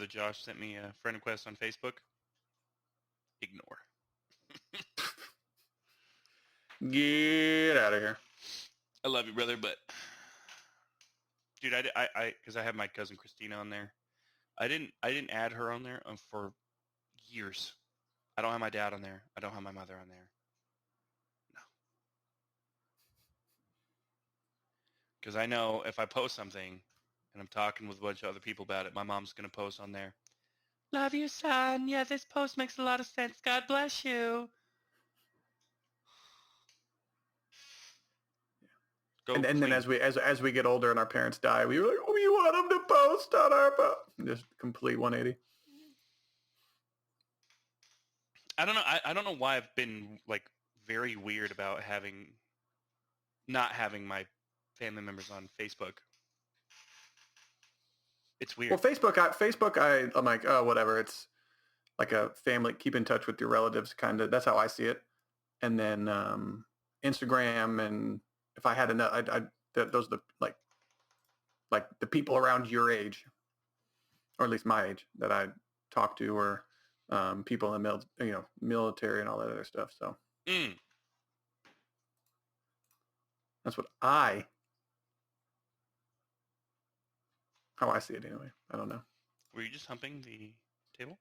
brother Josh sent me a friend request on Facebook. Ignore. Get out of here. I love you, brother, but dude, I because I have my cousin Christina on there. I didn't add her on there for years. I don't have my dad on there. I don't have my mother on there. No. Because I know if I post something and I'm talking with a bunch of other people about it, my mom's going to post on there. Love you, son. Yeah, this post makes a lot of sense. God bless you. And then as we get older and our parents die, we were like, oh, we want them to post on our post. Just complete 180. I don't know. I don't know why I've been like very weird about not having my family members on Facebook. It's weird. Well, Facebook, I'm like, oh, whatever. It's like a family. Keep in touch with your relatives, kind of. That's how I see it. And then Instagram, and if I had enough, those are the like the people around your age, or at least my age, that I talk to, or people in the military and all that other stuff. So that's how I see it anyway. I don't know. Were you just humping the table?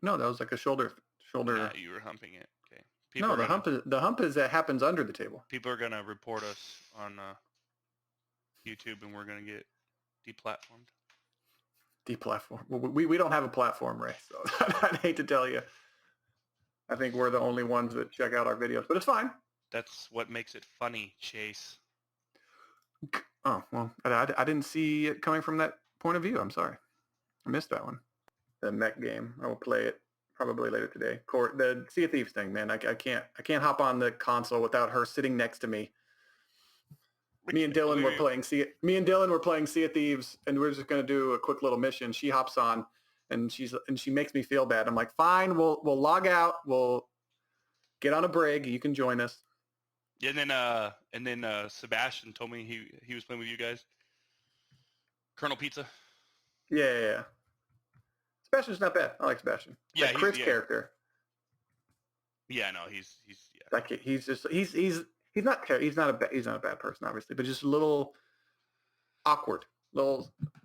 No, that was like a shoulder. Nah, you were humping it. Okay. The hump is that happens under the table. People are gonna report us on YouTube, and we're gonna get deplatformed. Deplatform. Well, we don't have a platform, Ray. So I'd hate to tell you. I think we're the only ones that check out our videos, but it's fine. That's what makes it funny, Chase. Oh well, I didn't see it coming from that point of view. I'm sorry, I missed that one. The mech game. I will play it probably later today. The Sea of Thieves thing, man. I can't hop on the console without her sitting next to me. Me and Dylan were playing Sea of Thieves, and we're just gonna do a quick little mission. She hops on, and she makes me feel bad. I'm like, fine, we'll log out. We'll get on a brig. You can join us. Yeah, and then Sebastian told me he was playing with you guys. Colonel Pizza. Yeah. Sebastian's not bad. I like Sebastian. Yeah, that Chris character. Yeah, no, he's he's not a bad person, obviously, but just a little awkward.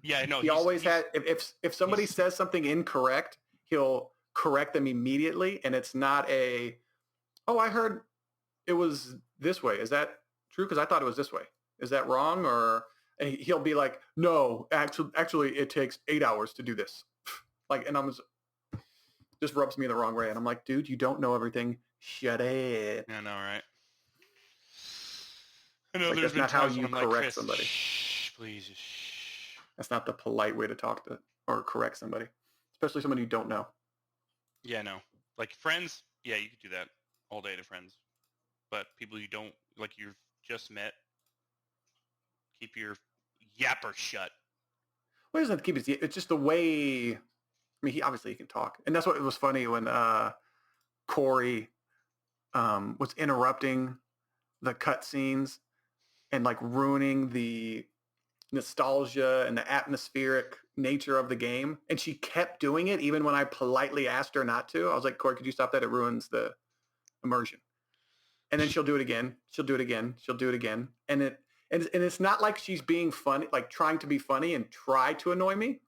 Yeah, no. He always had. If somebody says something incorrect, he'll correct them immediately, and it's not a. Oh, I heard it was this way. Is that true? Because I thought it was this way. Is that wrong? Or and he'll be like, no, actually, it takes 8 hours to do this. Like, and just rubs me the wrong way, and I'm like, dude, you don't know everything. Shut it. I know, right? I know. Like, there's that's not how you correct somebody. Shh, please. Shh. That's not the polite way to talk to or correct somebody, especially somebody you don't know. Yeah, no. Like friends, yeah, you could do that all day to friends, but people you don't like, you've just met, keep your yapper shut. Well, he doesn't have to keep his. It's just the way. I mean, he can talk, and that's what was funny when Corey was interrupting the cutscenes and like ruining the nostalgia and the atmospheric nature of the game, and she kept doing it even when I politely asked her not to. I was like, Corey, could you stop that? It ruins the immersion. And then she'll do it again. She'll do it again. She'll do it again, and it's not like she's being funny, like trying to be funny and try to annoy me.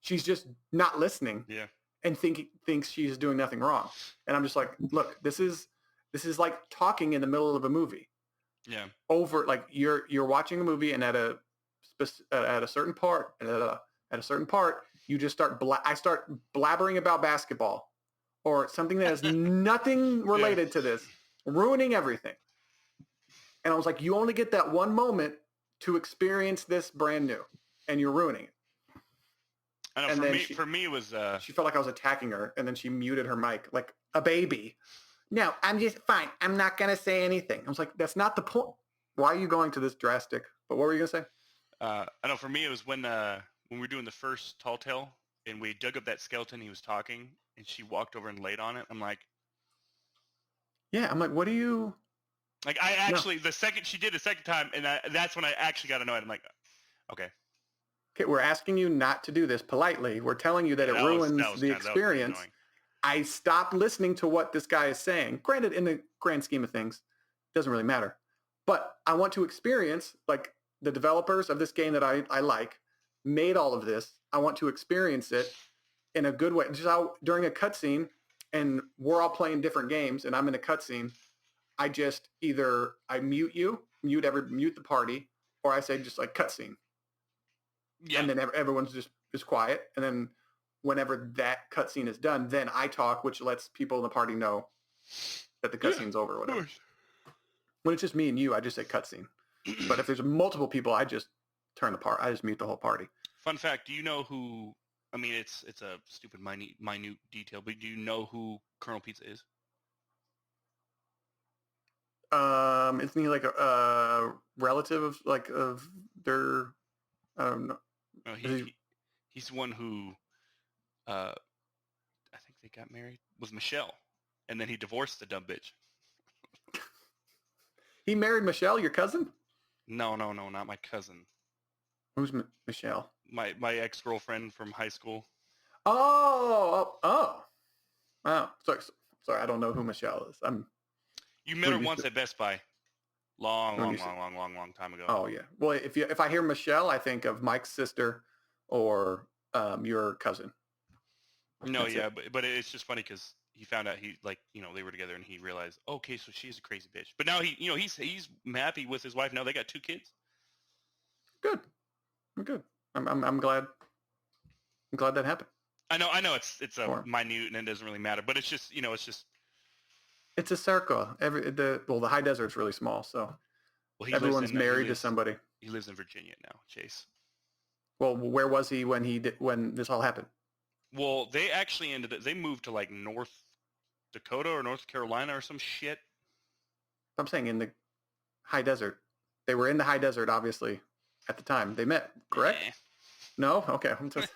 She's just not listening. Yeah. And thinks she's doing nothing wrong. And I'm just like, look, this is like talking in the middle of a movie. Yeah. Over like you're watching a movie, and at a certain part, you just start I start blabbering about basketball or something that has nothing related to this, ruining everything. And I was like, you only get that one moment to experience this brand new, and you're ruining it. I know. And for me, it was. She felt like I was attacking her, and then she muted her mic like a baby. No, I'm just fine. I'm not gonna say anything. I was like, that's not the point. Why are you going to this drastic? But what were you gonna say? I know. For me, it was when we were doing the first Tall Tale, and we dug up that skeleton. He was talking, and she walked over and laid on it. I'm like, yeah. I'm like, what do you? Like, the second she did the second time, and that's when I actually got annoyed. I'm like, okay. Okay, we're asking you not to do this politely. We're telling you that it ruins the experience. I stopped listening to what this guy is saying. Granted, in the grand scheme of things, it doesn't really matter. But I want to experience, like, the developers of this game that I like made all of this. I want to experience it in a good way. Just how during a cutscene, and we're all playing different games, and I'm in a cutscene, I just either I mute the party, or I say just like cutscene. Yeah. And then everyone's just quiet. And then whenever that cutscene is done, then I talk, which lets people in the party know that the cutscene's over or whatever. When it's just me and you, I just say cutscene. But if there's multiple people, I just I just mute the whole party. Fun fact, do you know who, I mean, it's a stupid minute detail, but do you know who Colonel Pizza is? Isn't he like a relative of their, I don't know. No, he's the one who, I think they got married with Michelle, and then he divorced the dumb bitch. He married Michelle, your cousin? No, not my cousin. Who's Michelle? My ex-girlfriend from high school. Oh. Sorry, I don't know who Michelle is. You met her once at Best Buy. Long time ago. Oh yeah. Well, if I hear Michelle, I think of Mike's sister or your cousin. No, that's but it's just funny because he found out they were together and he realized, okay, so she's a crazy bitch. But now he's happy with his wife. Now they got 2 kids. Good. I'm good. I'm glad. I'm glad that happened. I know it's a minute and it doesn't really matter, but it's just it's a circle. The high desert's really small, so everyone's married to somebody. He lives in Virginia now, Chase. Well, where was he when this all happened? Well, they actually they moved to like North Dakota or North Carolina or some shit. I'm saying in the high desert. They were in the high desert, obviously, at the time they met, correct? No? Okay. I'm kidding.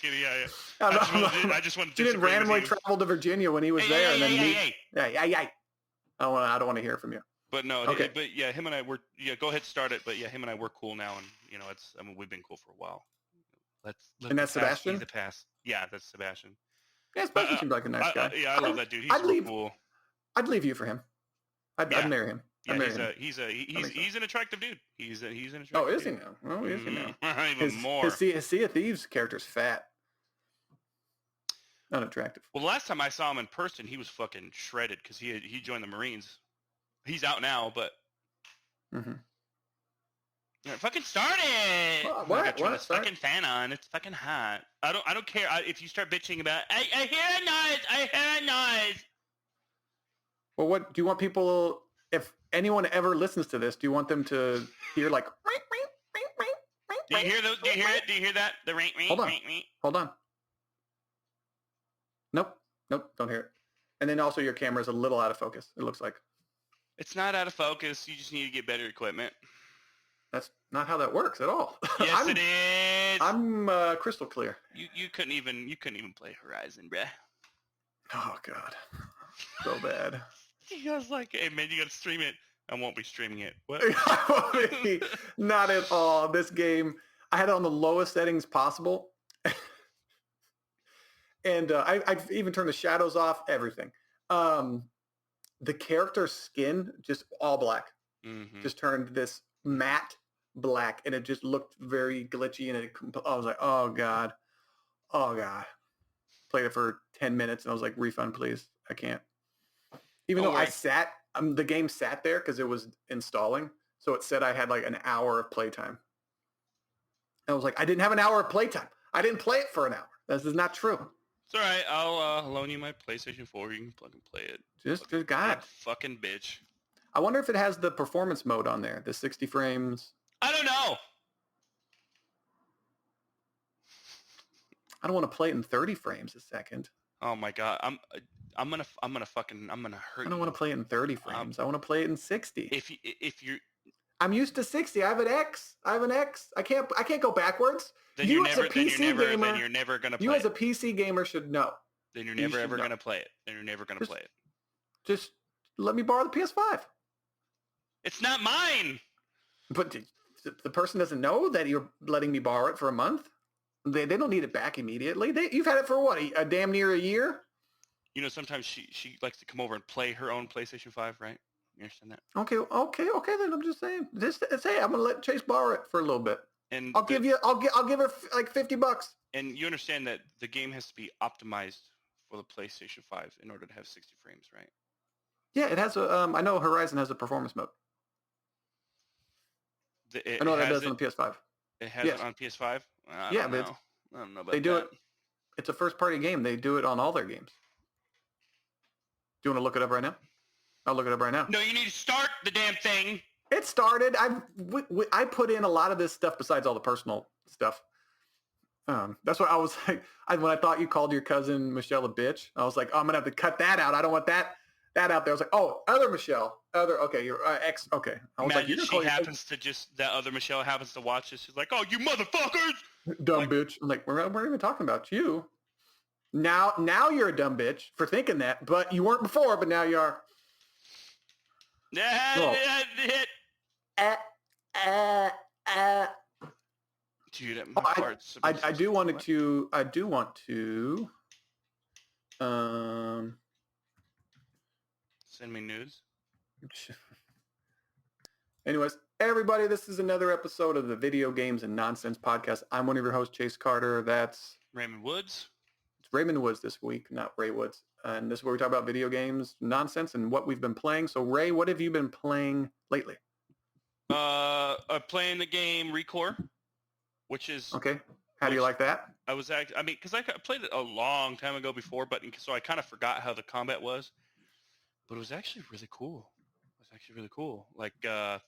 Yeah. I just wanted to. You didn't randomly travel to Virginia when he was there and then meet. I don't want to hear from you. But no. Okay. But yeah, him and I were. Yeah, go ahead, start it. But yeah, him and I were cool now, and we've been cool for a while. And that's Sebastian. The past. Yeah, that's Sebastian. Yeah, Sebastian seems like a nice guy. I love that dude. He's cool. I'd leave you for him. I'd marry him. Yeah, he's an attractive dude. He's an attractive. Oh, is he now? Oh, is he now? Even more. His Sea of Thieves character's fat. Unattractive. Well, the last time I saw him in person, he was fucking shredded because he joined the Marines. He's out now, but. Mm-hmm. Fucking start it! What? Turn this fucking fan on. It's fucking hot. I don't care if you start bitching about. I hear a noise. Well, what do you want people? If anyone ever listens to this, do you want them to hear like? Do you hear those? Do you hear it? Do you hear that? The ring. Hold on. Nope. Don't hear it. And then also your camera's a little out of focus. It looks like. It's not out of focus. You just need to get better equipment. That's not how that works at all. Yes, it is. I'm crystal clear. You couldn't even play Horizon, bruh. Oh God, so bad. He was like, "Hey man, you gotta stream it." I won't be streaming it. What? Not at all. This game, I had it on the lowest settings possible, and I've even turned the shadows off. Everything. The character's skin just all black. Mm-hmm. Just turned this matte black, and it just looked very glitchy, and I was like, oh god. Played it for 10 minutes and I was like, refund please, I can't. Even though I sat the game sat there because it was installing, so it said I had like an hour of playtime, and I was like, I didn't have an hour of playtime. I didn't play it for an hour. This is not true. It's all right. I'll loan you my PlayStation 4. You can plug and play it. Just God. Fucking bitch. I wonder if it has the performance mode on there, the 60 frames. I don't know. I don't want to play it in 30 frames a second. Oh my god, I'm gonna hurt. I don't want to play it in 30 frames. I want to play it in 60. If you're, I'm used to 60. I have an X. I can't go backwards. Then you're never gonna play. You as a PC gamer should know. Then you're never ever gonna play it. Then you're never gonna play it. Just let me borrow the PS5. It's not mine. But the person doesn't know that you're letting me borrow it for a month. They don't need it back immediately. You've had it for what, a damn near a year? You know, sometimes she likes to come over and play her own PlayStation 5, right? You understand that? Okay. Then I'm just saying. Just say I'm gonna let Chase borrow it for a little bit. And I'll give her like $50. And you understand that the game has to be optimized for the PlayStation 5 in order to have 60 frames, right? Yeah, it has a. I know Horizon has a performance mode. I know that does on the PS5. It has it on PS5. I don't know about that. They do it. It's a first-party game. They do it on all their games. Do you want to look it up right now? I'll look it up right now. No, you need to start the damn thing. It started. I put in a lot of this stuff besides all the personal stuff. That's what I was like. When I thought you called your cousin Michelle a bitch, I was like, oh, I'm gonna have to cut that out. I don't want that out there. I was like, oh, other Michelle, okay, your ex, okay. I was Imagine like, that other Michelle happens to watch this. She's like, oh, you motherfuckers, dumb bitch. I'm like, we're not even talking about you. Now you're a dumb bitch for thinking that, but you weren't before, but now you are. Dude, my heart's I do want to send me nudes. Anyways, everybody, this is another episode of the Video Games and Nonsense Podcast. I'm one of your hosts, Chase Carter. That's Raymond Woods. It's Raymond Woods this week, not Ray Woods. And this is where we talk about video games, nonsense, and what we've been playing. So, Ray, what have you been playing lately? I'm playing the game ReCore, which is okay. How do you like that? Because I played it a long time ago before, but so I kind of forgot how the combat was. But it was actually really cool. Like, so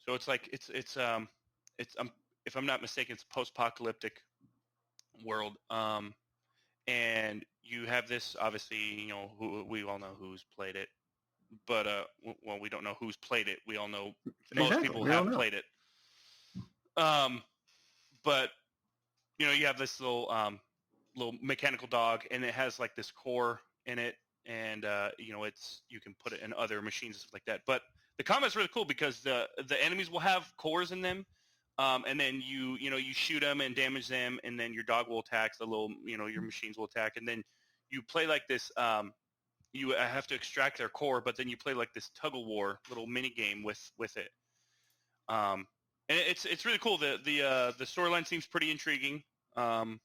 it's like it's if I'm not mistaken, it's a post-apocalyptic world. And you have this, obviously, you know, we all know who's played it, but well, we don't know who's played it. We all know most people have played it. But you know, you have this little mechanical dog, and it has like this core in it, and you know, you can put it in other machines and stuff like that. But the combat's really cool because the enemies will have cores in them. And then you shoot them and damage them, and then your dog will attack. Your machines will attack, and then you play like this. You have to extract their core, but then you play like this tug of war little mini game with it. And it's really cool. The storyline seems pretty intriguing. But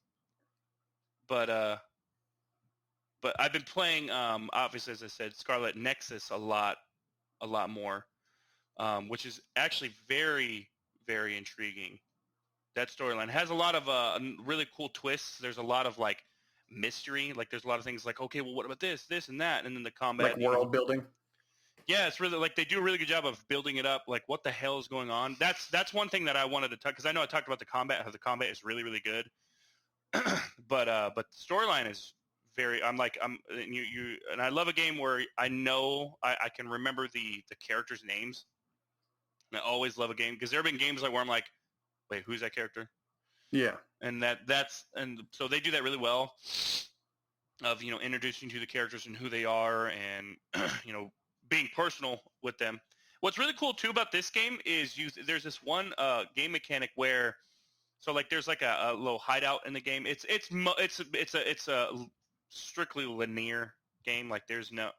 I've been playing, obviously, as I said, Scarlet Nexus a lot more, which is actually very, very intriguing. That storyline has a lot of really cool twists. There's a lot of like mystery. Like there's a lot of things like, okay, well, what about this, and that, and then the combat, like world building. Yeah, it's really like they do a really good job of building it up. Like what the hell is going on? That's one thing that I wanted to talk, because I know I talked about the combat, how the combat is really, really good. but the storyline is very. And I love a game where I know I can remember the characters' names. And I always love a game because there have been games like where I'm like, wait, who's that character? Yeah. And and so they do that really well of, you know, introducing you to the characters and who they are and, you know, being personal with them. What's really cool too about this game is there's this one game mechanic where, so like there's like a little hideout in the game. It's a strictly linear game. Like there's no,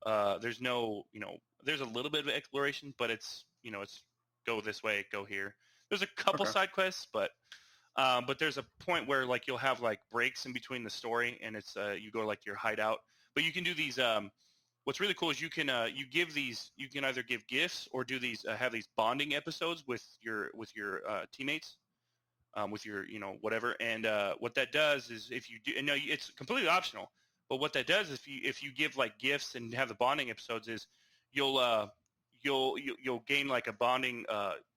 you know, there's a little bit of exploration, but it's, you know, it's go this way, go here. There's a couple side quests, but there's a point where like you'll have like breaks in between the story, and it's you go like to your hideout. But you can do these. What's really cool is you can either give gifts or do these have these bonding episodes with your teammates, with your, you know, whatever. And what that does is if you do, and no, it's completely optional. But what that does is if you give like gifts and have the bonding episodes is you'll gain like a bonding.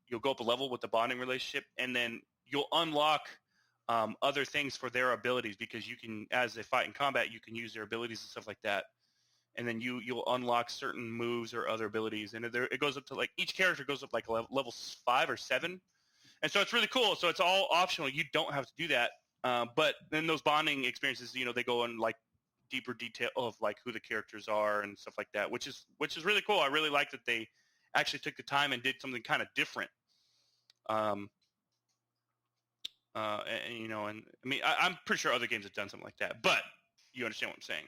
You'll go up a level with the bonding relationship, and then you'll unlock other things for their abilities, because you can, as they fight in combat, you can use their abilities and stuff like that. And then you'll unlock certain moves or other abilities, and it goes up to like each character goes up like level 5 or 7, and so it's really cool. So it's all optional; you don't have to do that. But then those bonding experiences, you know, they go in like deeper detail of like who the characters are and stuff like that, which is really cool. I really like that they actually took the time and did something kind of different. And, you know, and I mean, I'm pretty sure other games have done something like that, but you understand what I'm saying.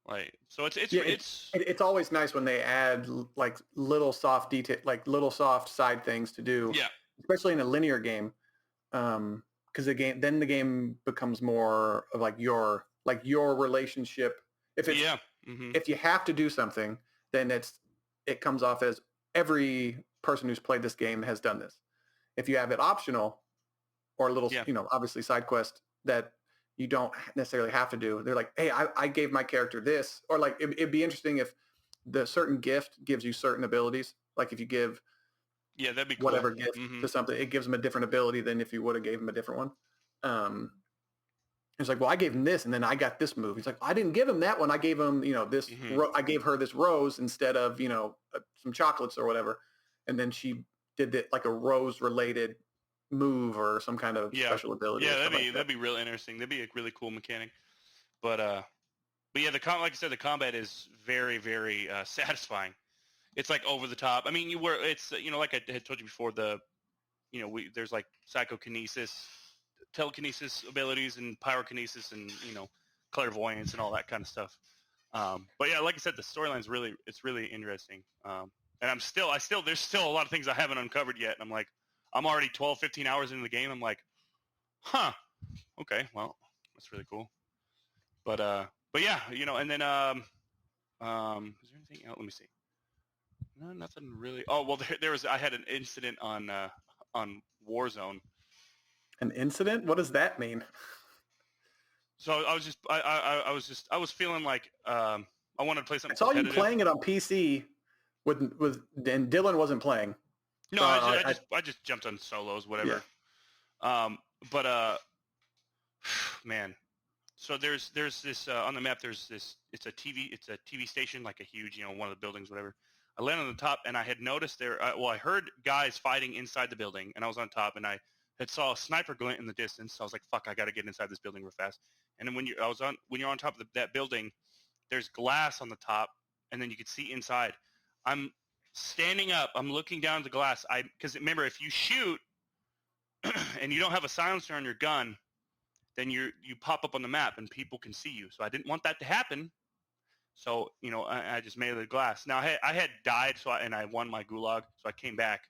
Like, so it's always nice when they add like little soft detail, like little soft side things to do, yeah, especially in a linear game. Because the game becomes more of like your relationship. If it's if you have to do something, then it comes off as every person who's played this game has done this. If you have it optional or a little, you know, obviously side quest that you don't necessarily have to do, they're like, hey, I gave my character this, or like it'd be interesting if the certain gift gives you certain abilities. Like if you give that'd be cool. Whatever gift to something, it gives them a different ability than if you would have gave them a different one. It's like, well, I gave him this, and then I got this move. He's like, I didn't give him that one. I gave him, you know, this. I gave her this rose instead of, you know, some chocolates or whatever. And then she did that like a rose-related move or some kind of special ability. Yeah, that'd be real interesting. That'd be a really cool mechanic. But yeah, like I said, the combat is very, very satisfying. It's like over the top. I mean, it's, you know, like I had told you before, you know, there's like psychokinesis, telekinesis abilities, and pyrokinesis, and, you know, clairvoyance and all that kind of stuff. But yeah, like I said, the storyline's it's really interesting. And there's still a lot of things I haven't uncovered yet. And I'm like, I'm already 12, 15 hours into the game. I'm like, huh, okay, well, that's really cool. But yeah, you know, and then, is there anything else? Let me see. No, nothing really. Oh, well, I had an incident on Warzone. An incident? What does that mean? So I was feeling like I wanted to play something. I saw you playing it on PC and Dylan wasn't playing. No, I just jumped on solos, whatever. Yeah. Man. So there's this on the map. There's this. It's a TV station, like a huge, you know, one of the buildings, whatever. I landed on the top, and I had noticed I heard guys fighting inside the building, and I was on top, and I had saw a sniper glint in the distance. So I was like, "Fuck, I got to get inside this building real fast." And then when you're on top of that building, there's glass on the top, and then you could see inside. I'm standing up. I'm looking down at the glass. Because remember, if you shoot and you don't have a silencer on your gun, then you pop up on the map and people can see you. So I didn't want that to happen. So, you know, I just made the glass. Now I had died, and I won my gulag, so I came back,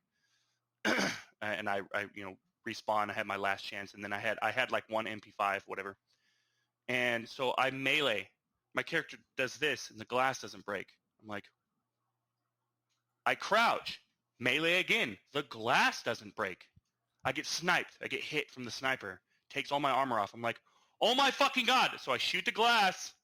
and I you know, respawned. I had my last chance, and then I had like one MP5, whatever. And so I melee. My character does this, and the glass doesn't break. I'm like, I crouch, melee again. The glass doesn't break. I get sniped. I get hit from the sniper. Takes all my armor off. I'm like, oh my fucking God. So I shoot the glass.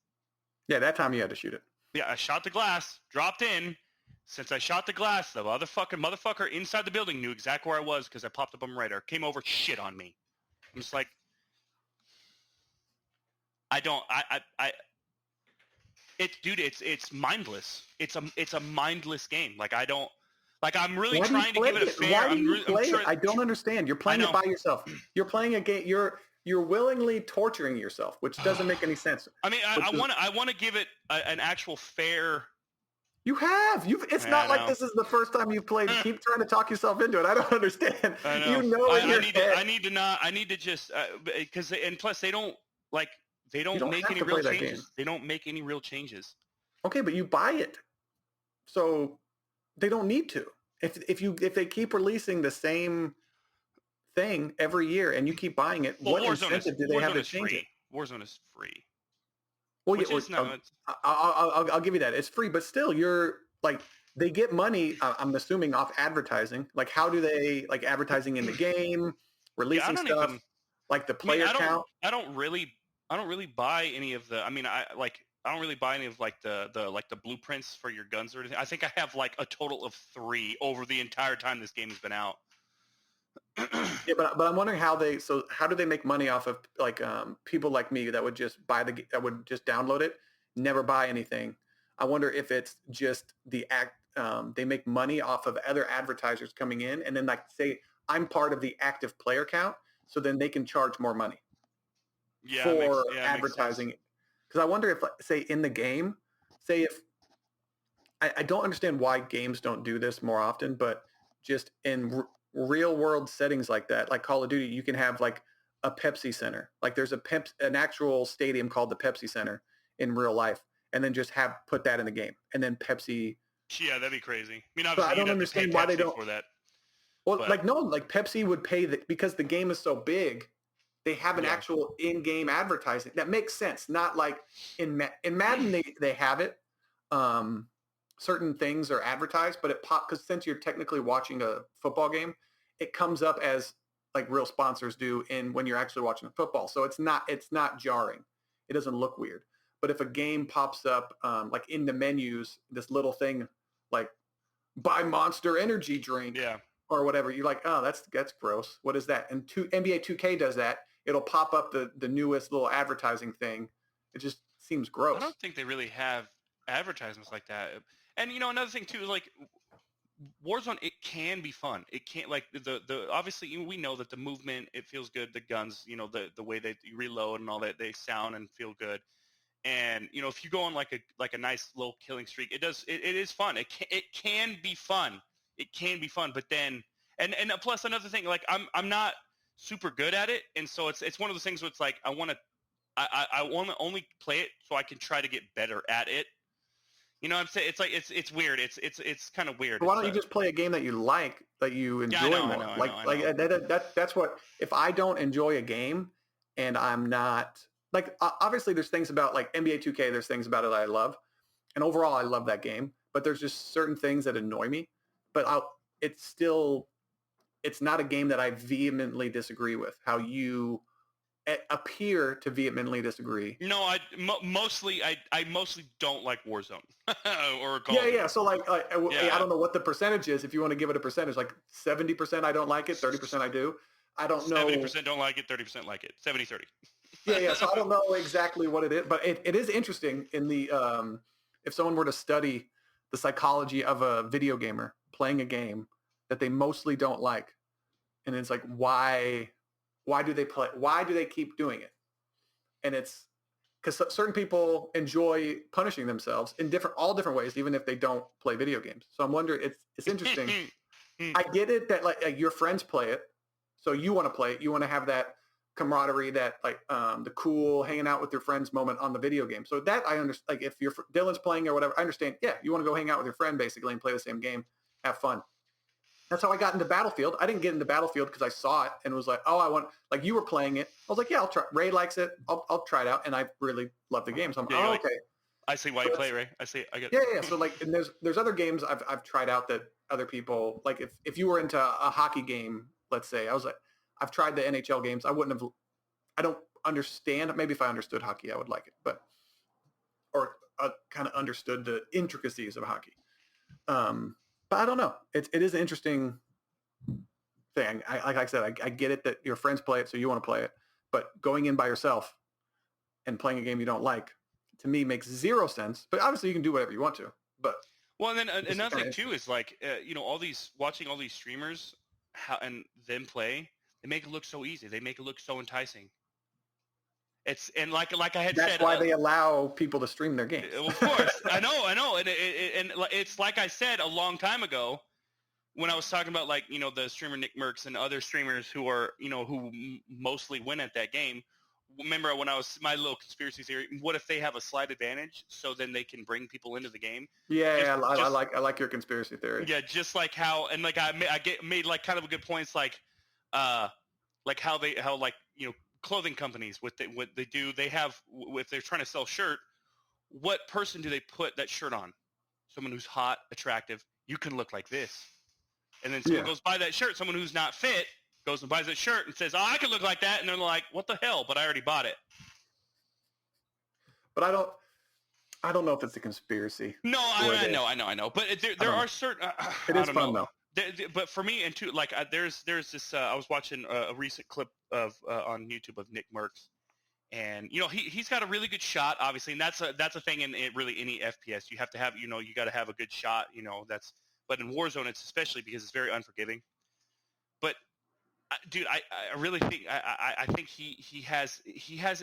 Yeah, that time you had to shoot it. Yeah, I shot the glass, dropped in. Since I shot the glass, the motherfucker inside the building knew exactly where I was because I popped up on radar. Came over, shit on me. I'm just like, it's mindless. It's a mindless game. Like I'm really trying to give it a fair. Why do you play it? I don't understand. You're playing it by yourself. You're playing a game. You're willingly torturing yourself, which doesn't make any sense. I mean, I want to give it an actual fair. You have. It's not like this is the first time you've played. You keep trying to talk yourself into it. I don't understand. I know. You know in your head. I need to just because and plus they don't make any real changes. They don't make any real changes. Okay, but you buy it, so they don't need to. If they keep releasing the same thing every year and you keep buying it, what incentive do they have to change it? Warzone is free. Well, I'll give you that. It's free, but still, you're like, they get money, I'm assuming, off advertising. Like, how do they, like, advertising in the game, releasing stuff, like the player count? I don't really buy any of the. I mean, I don't really buy any of like the blueprints for your guns or anything. I think I have like a total of 3 over the entire time this game has been out. Yeah, but I'm wondering how do they make money off of like people like me that would just that would just download it, never buy anything. I wonder if it's just they make money off of other advertisers coming in, and then like say I'm part of the active player count, so then they can charge more money for advertising. Because I wonder if, say, in the game, say if I don't understand why games don't do this more often, but just in real world settings like that, like Call of Duty, you can have like a Pepsi Center. Like there's an actual stadium called the Pepsi Center in real life, and then just put that in the game, and then Pepsi. Yeah, that'd be crazy. I mean, But obviously I don't you'd have to pay understand why they Pepsi don't. for that. Well, But like no, like Pepsi would pay that because the game is so big. They have an Yeah. actual in-game advertising that makes sense. Not like in Madden they have it. Certain things are advertised, but it pop because since you're technically watching a football game, it comes up as like real sponsors do in when you're actually watching football. So it's not jarring. It doesn't look weird. But if a game pops up like in the menus, this little thing like buy Monster Energy drink yeah. or whatever, you're like, oh, that's gross. What is that? And NBA 2K does that. It'll pop up the newest little advertising thing. It just seems gross. I don't think they really have advertisements like that. And another thing too, like Warzone, it can be fun. It can't like the obviously we know that the movement, it feels good. The guns, the way that you reload and all that, they sound and feel good. And if you go on like a nice little killing streak, it is fun. It can be fun. It can be fun. But then and plus another thing, like I'm not super good at it, and so it's one of those things where it's like I want to only play it so I can try to get better at it. You know what I'm saying? It's like it's weird. It's kind of weird. But why don't you just play a game that you like, that you enjoy more? I know. That's what, if I don't enjoy a game and I'm not like, obviously there's things about like NBA 2K, there's things about it that I love. And overall I love that game, but there's just certain things that annoy me, but it's not a game that I vehemently disagree with. How you appear to vehemently disagree. No, I mostly don't like Warzone or Call. Yeah. So like, I don't know what the percentage is. If you want to give it a percentage, like 70% I don't like it, 30% I do. I don't know. 70% don't like it, 30% like it. 70-30. Yeah. So I don't know exactly what it is, but it is interesting in the if someone were to study the psychology of a video gamer playing a game that they mostly don't like, and it's like why do they play? Why do they keep doing it? And it's because certain people enjoy punishing themselves in all different ways, even if they don't play video games. So I'm wondering, it's interesting. I get it that like your friends play it, so you want to play it. You want to have that camaraderie, that like the cool hanging out with your friends moment on the video game. So that I understand. Like if Dylan's playing or whatever, I understand. Yeah, you want to go hang out with your friend basically and play the same game, have fun. That's how I got into Battlefield. I didn't get into Battlefield because I saw it and was like, oh, I want, like you were playing it. I was like, yeah, I'll try. Ray likes it. I'll try it out. And I really love the game. So I'm like, okay. I see why you play, Ray. I see. I get. Yeah. So like, and there's other games I've tried out that other people, like if you were into a hockey game, let's say, I was like, I've tried the NHL games. I don't understand. Maybe if I understood hockey, I would like it, or kind of understood the intricacies of hockey. But I don't know. It is an interesting thing. Like I said, I get it that your friends play it, so you want to play it. But going in by yourself and playing a game you don't like, to me, makes zero sense. But obviously, you can do whatever you want to. But well, and then another thing too is like watching all these streamers and them play, they make it look so easy. They make it look so enticing. It's and like I had said, that's why they allow people to stream their games. Of course, I know, and it's like I said a long time ago when I was talking about like the streamer Nick Merckx and other streamers who are who mostly win at that game. Remember when I was my little conspiracy theory? What if they have a slight advantage, so then they can bring people into the game? Yeah, I like your conspiracy theory. Yeah, just like how and like I made like kind of a good points like how clothing companies, what they do, they have, if they're trying to sell shirt, what person do they put that shirt on? Someone who's hot, attractive, you can look like this. And then someone goes buy that shirt, someone who's not fit goes and buys that shirt and says, oh, I can look like that. And they're like, what the hell? But I already bought it. But I don't know if it's a conspiracy. No, I know. But there are certain, it is fun though. But for me, and too, like there's this. I was watching a recent clip of on YouTube of Nick Merckx, and he's got a really good shot, obviously, and that's a thing in really any FPS. You have to have you got to have a good shot. But in Warzone, it's especially because it's very unforgiving. But dude, I really think I think he has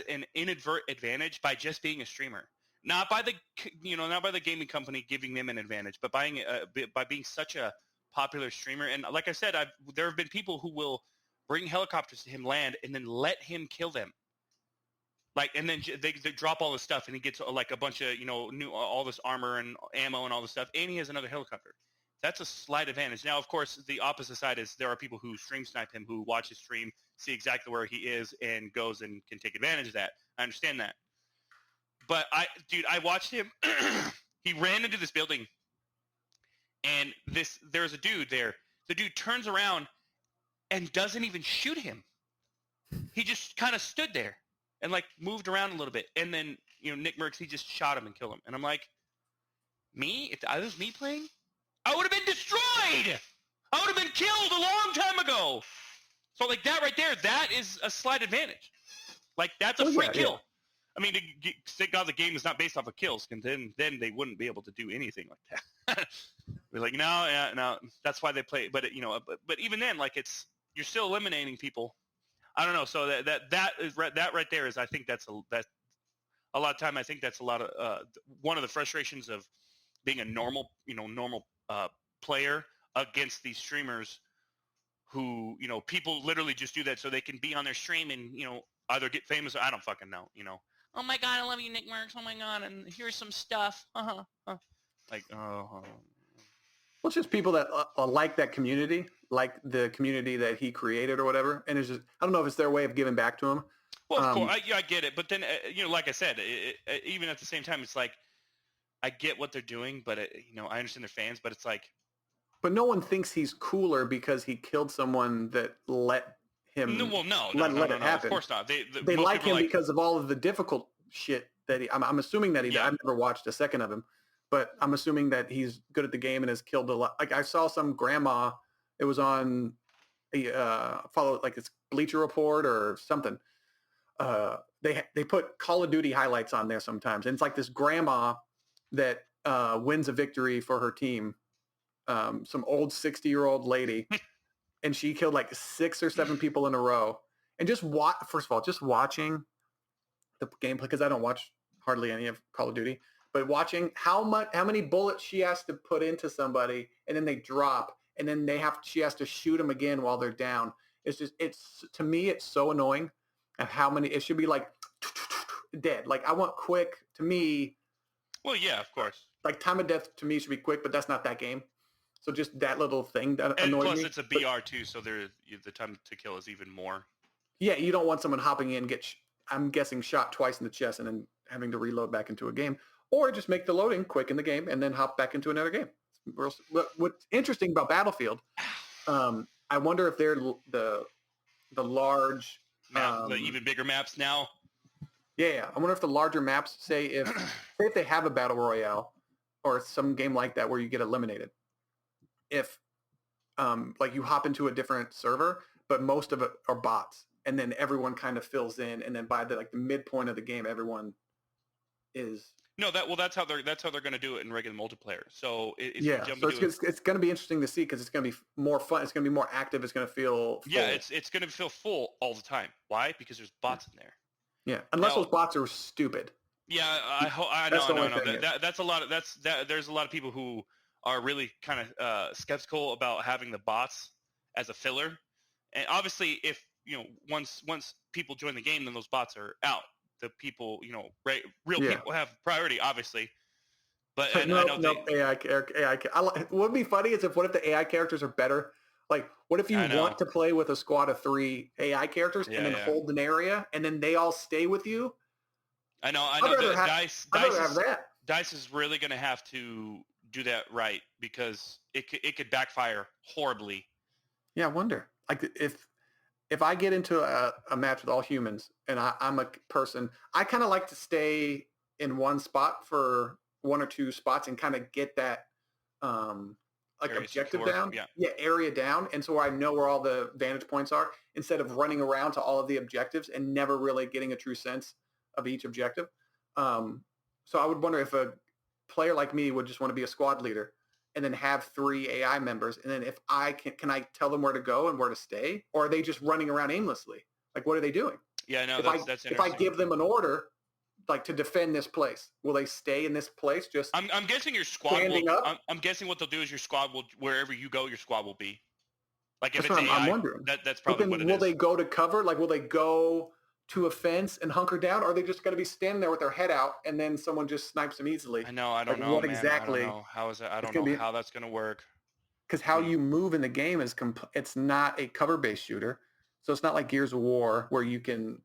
an inadvertent advantage by just being a streamer, not by the gaming company giving them an advantage, but by being such a popular streamer. And like I said, there have been people who will bring helicopters to him, land, and then let him kill them. Like, and then they drop all this stuff, and he gets like a bunch of, new all this armor and ammo and all this stuff, and he has another helicopter. That's a slight advantage. Now, of course, the opposite side is there are people who stream snipe him, who watch his stream, see exactly where he is, and goes and can take advantage of that. I understand that. But I watched him. He ran into this building, and there's a dude there. The dude turns around and doesn't even shoot him. He just kind of stood there and like moved around a little bit. And then, Nick Merckx, he just shot him and killed him. And I'm like, me? If I was me playing, I would have been destroyed. I would have been killed a long time ago. So like that right there, that is a slight advantage. Like that's a free kill. Yeah. I mean, thank God the game is not based off of kills, and then they wouldn't be able to do anything like that. We're like, no, that's why they play. But but even then, like you're still eliminating people. I don't know. So that right there is, I think that's a lot of time. I think that's a lot of one of the frustrations of being a normal player against these streamers who, people literally just do that so they can be on their stream and, either get famous or I don't fucking know, Oh my God, I love you, Nick Merckx. Oh my God, and here's some stuff. Like, Well, it's just people that like that community, like the community that he created or whatever. And it's just, I don't know if it's their way of giving back to him. Well, of course, I get it. But then, like I said, even at the same time, it's like, I get what they're doing, but, I understand they're fans, but it's like. But no one thinks he's cooler because he killed someone that let him let it happen. Of course not. They like him because of all of the difficult shit that I'm assuming that he did. I've never watched a second of him, but I'm assuming that he's good at the game and has killed a lot. Like I saw some grandma, it was on follow like it's Bleacher Report or something. They put Call of Duty highlights on there sometimes, and it's like this grandma that wins a victory for her team. Some old 60-year-old lady, and she killed like 6 or 7 people in a row. And just first of all, just watching the gameplay, because I don't watch hardly any of Call of Duty, but watching how many bullets she has to put into somebody, and then they drop, and then she has to shoot them again while they're down. It's to me, it's so annoying of how many. It should be like dead. Like I want quick. To me. Well, yeah, of course. Like time of death to me should be quick, but that's not that game. So just that little thing that annoys me. And plus it's a BR too, so the time to kill is even more. Yeah, you don't want someone hopping in, I'm guessing shot twice in the chest and then having to reload back into a game. Or just make the loading quick in the game and then hop back into another game. What's interesting about Battlefield, I wonder if they're the large... the even bigger maps now? Yeah, I wonder if the larger maps, say if they have a Battle Royale or some game like that where you get eliminated, if like you hop into a different server, but most of it are bots, and then everyone kind of fills in, and then by the midpoint of the game, everyone is. No, that's how they're going to do it in regular multiplayer. So it's going to be interesting to see because it's going to be more fun. It's going to be more active. It's going to feel full. Yeah, it's going to feel full all the time. Why? Because there's bots in there. Yeah, unless those bots are stupid. Yeah, I know. That's a lot of there's a lot of people who are really kind of skeptical about having the bots as a filler. And obviously, if once people join the game, then those bots are out. The people, real people have priority, obviously. But AI. What would be funny is what if the AI characters are better? Like, what if you want to play with a squad of 3 AI characters and then hold an area and then they all stay with you? I know. Dice is really going to have to do that right because it could backfire horribly. Yeah, I wonder. Like if I get into a match with all humans and I'm a person, I kind of like to stay in one spot for 1 or 2 spots and kind of get that objective down. Yeah, area down. And so I know where all the vantage points are instead of running around to all of the objectives and never really getting a true sense of each objective. So I would wonder if a player like me would just want to be a squad leader and then have 3 AI members. And then if I can I tell them where to go and where to stay? Or are they just running around aimlessly? Like, what are they doing? Yeah, no, that's if I give them an order, like to defend this place? Will they stay in this place? Just I'm guessing your squad standing will. up? I'm guessing what they'll do is your squad will wherever you go, your squad will be. Like if That's it's what AI, I'm wondering. that's But probably then what it will is. they go to cover? Like, will they go to a fence and hunker down? Or are they just going to be standing there with their head out and then someone just snipes them easily? I know. I don't Like, know, what man. exactly? I don't know. How is it? I It's don't gonna know be how that's gonna work. because how you move in the game is it's not a cover-based shooter, so it's not like Gears of War where you can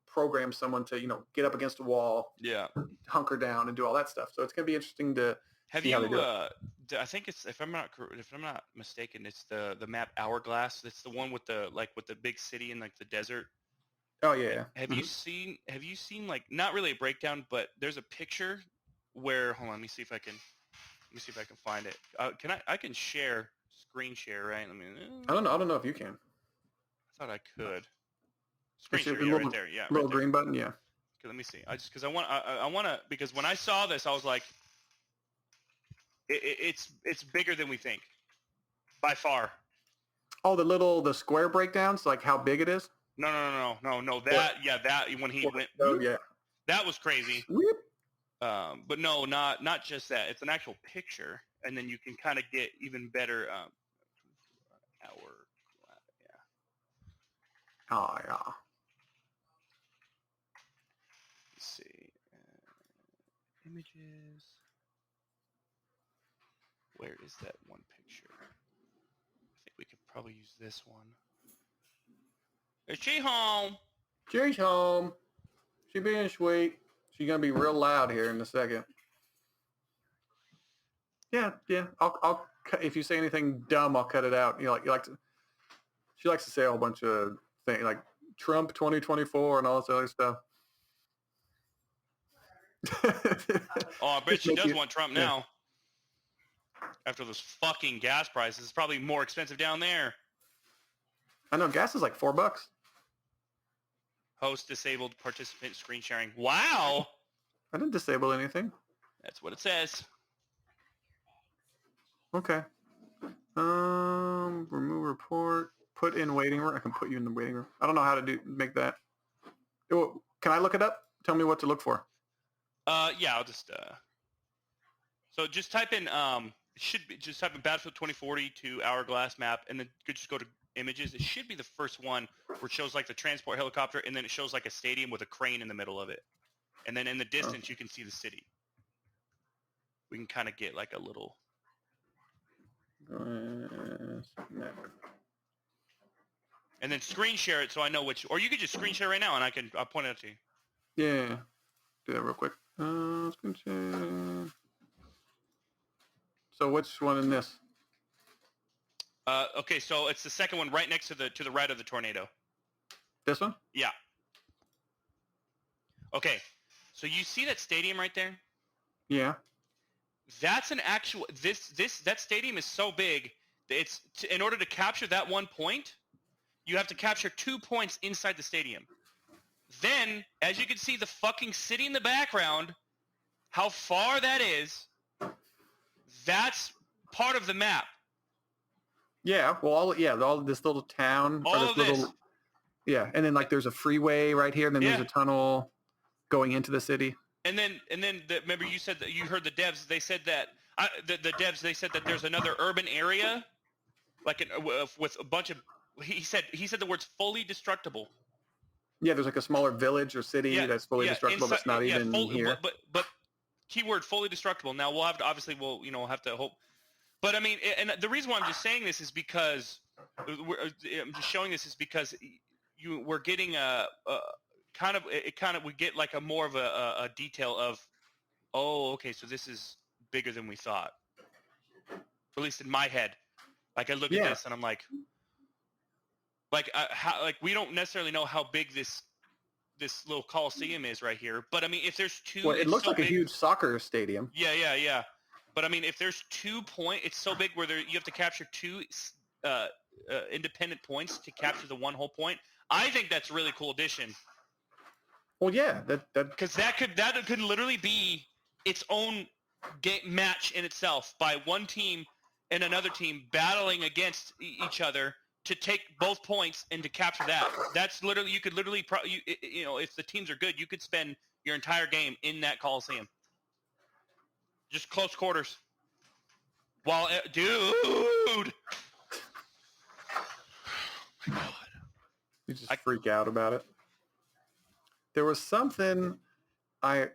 program someone to get up against a wall, Yeah. hunker down, and do all that stuff. So it's going to be interesting to Have see you? how they do it. I think it's if I'm not mistaken, it's the map Hourglass. It's the one with the big city and like the desert. Oh yeah. Have Mhm. you seen like not really a breakdown, but there's a picture where hold on, let me see if I can find it. I can screen share, right? I don't know if you can. I thought I could. Screen It's a share, yeah, little, right there. Yeah, little right there. green button. Yeah. Okay, let me see. Because I want to because when I saw this, I was like, it's bigger than we think, by far. Oh, the square breakdowns, like how big it is. No. That when he went. Oh yeah. That was crazy. Whoop. But no, not just that. It's an actual picture, and then you can kind of get even better. Oh yeah. Let's see. Images. Where is that one picture? I think we could probably use this one. Is she home? She's home. She being sweet. She's gonna be real loud here in a second. Yeah. I'll if you say anything dumb, I'll cut it out. She likes to say a whole bunch of things like Trump 2024 and all this other stuff. Oh, I bet she does want Trump now. After those fucking gas prices, it's probably more expensive down there. I know gas is like $4. Host disabled participant screen sharing. Wow. I didn't disable anything. That's what it says. Okay. Remove report. Put in waiting room. I can put you in the waiting room. I don't know how to make that. Can I look it up? Tell me what to look for. Yeah, I'll just so just type in type in Battlefield 2042 Hourglass map, and then you could just go to images. It should be the first one where it shows like the transport helicopter, and then it shows like a stadium with a crane in the middle of it, and then in the distance you can see the city. We can kind of get like a little map. And then screen share it so I know which, or you could just screen share right now and I'll point it out to you. Yeah, do that real quick. Screen share. So which one in this? Okay, so it's the second one right next to the right of the tornado. This one? Yeah. Okay, so you see that stadium right there? Yeah. That's an actual that stadium is so big that in order to capture that 1 point, you have to capture 2 points inside the stadium. Then, as you can see the fucking city in the background, how far that is, that's part of the map. Yeah, well, all this little town. All of this. Yeah, and then like there's a freeway right here, and then there's a tunnel going into the city. And then remember you said that you heard the devs. They said that the devs. They said that there's another urban area, like with a bunch of. He said the words fully destructible. Yeah, there's like a smaller village or city that's fully destructible. That's not even here. But keyword fully destructible. Now we'll have to we'll have to hope. But I mean, and the reason why I'm just saying this is because I'm just showing this is because we're getting we get like a more of a detail of, oh, okay, so this is bigger than we thought. At least in my head, like I look at this and I'm like we don't necessarily know how big this little coliseum is right here. But I mean, if there's two, well, it looks like a huge soccer stadium. Yeah. But I mean, if there's 2 points, it's so big where you have to capture 2 independent points to capture the one whole point. I think that's a really cool addition. Well, yeah, that because that could literally be its own match in itself by one team and another team battling against each other to take both points and to capture that. That's literally you could literally if the teams are good, you could spend your entire game in that Coliseum. Just close quarters. While, dude. Oh my God. You just freak out about it. There was something I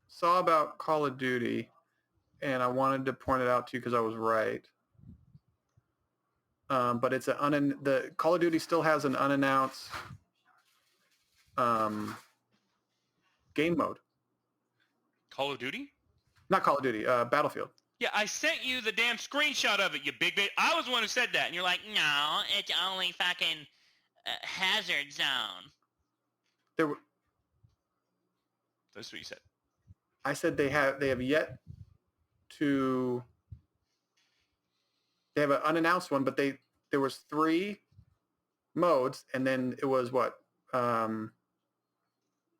saw about Call of Duty, and I wanted to point it out to you because I was right. But it's the Call of Duty still has an unannounced game mode. Call of Duty? Not Call of Duty, Battlefield. Yeah, I sent you the damn screenshot of it, you big bitch. I was the one who said that, and you're like, no, it's only fucking Hazard Zone. That's what you said. I said they have yet to. They have an unannounced one, but there was 3 modes, and then it was what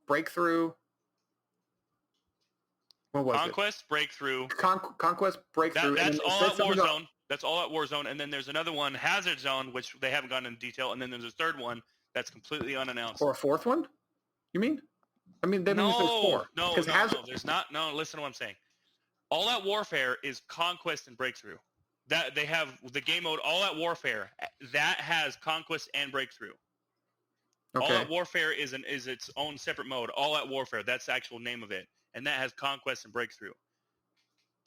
Breakthrough. What was Conquest, it? Breakthrough. Conquest, Breakthrough. That's all at Warzone. That's all at Warzone, and then there's another one, Hazard Zone, which they haven't gone into detail, and then there's a third one that's completely unannounced. Or a 4th one? You mean? I mean, that means there's 4. No, there's not. No, listen to what I'm saying. All Out Warfare is Conquest and Breakthrough. That they have the game mode All Out Warfare that has Conquest and Breakthrough. Okay. All Out Warfare is its own separate mode. All Out Warfare, that's the actual name of it, and that has Conquest and Breakthrough.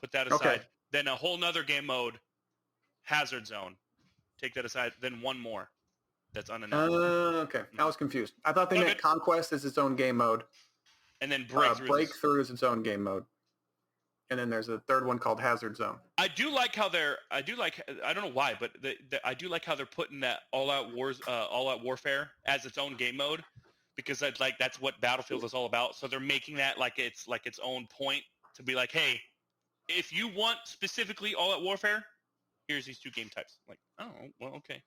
Put that aside. Okay. Then a whole nother game mode, Hazard Zone. Take that aside. Then one more. That's unannounced. Okay. I was confused. I thought they meant Conquest is its own game mode. And then Breakthrough is its own game mode. And then there's a third one called Hazard Zone. I do like how I don't know why, but I do like how they're putting that All Out Warfare as its own game mode, because that's what Battlefield is all about. So they're making that like its own point to be like, hey, if you want specifically All Out Warfare, here's these 2 game types. I'm like, oh, well, okay.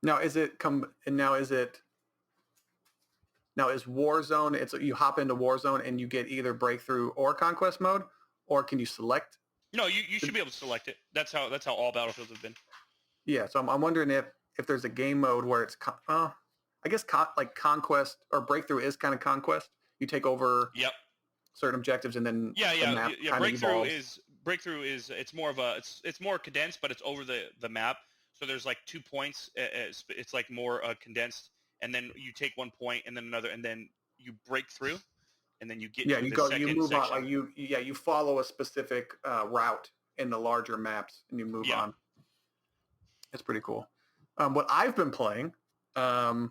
Now is Warzone? It's you hop into Warzone and you get either Breakthrough or Conquest mode, or can you select? No, you should be able to select it. That's how all Battlefields have been. Yeah, so I'm wondering if there's a game mode where it's I guess like Conquest or Breakthrough is kind of Conquest. You take over certain objectives and then the map Breakthrough is it's more of it's more condensed, but it's over the map. So there's like 2 points. It's like more condensed, and then you take 1 point and then another, and then you break through, and then you get you move section. On like you follow a specific route in the larger maps and you move on. It's pretty cool. What I've been playing, I'm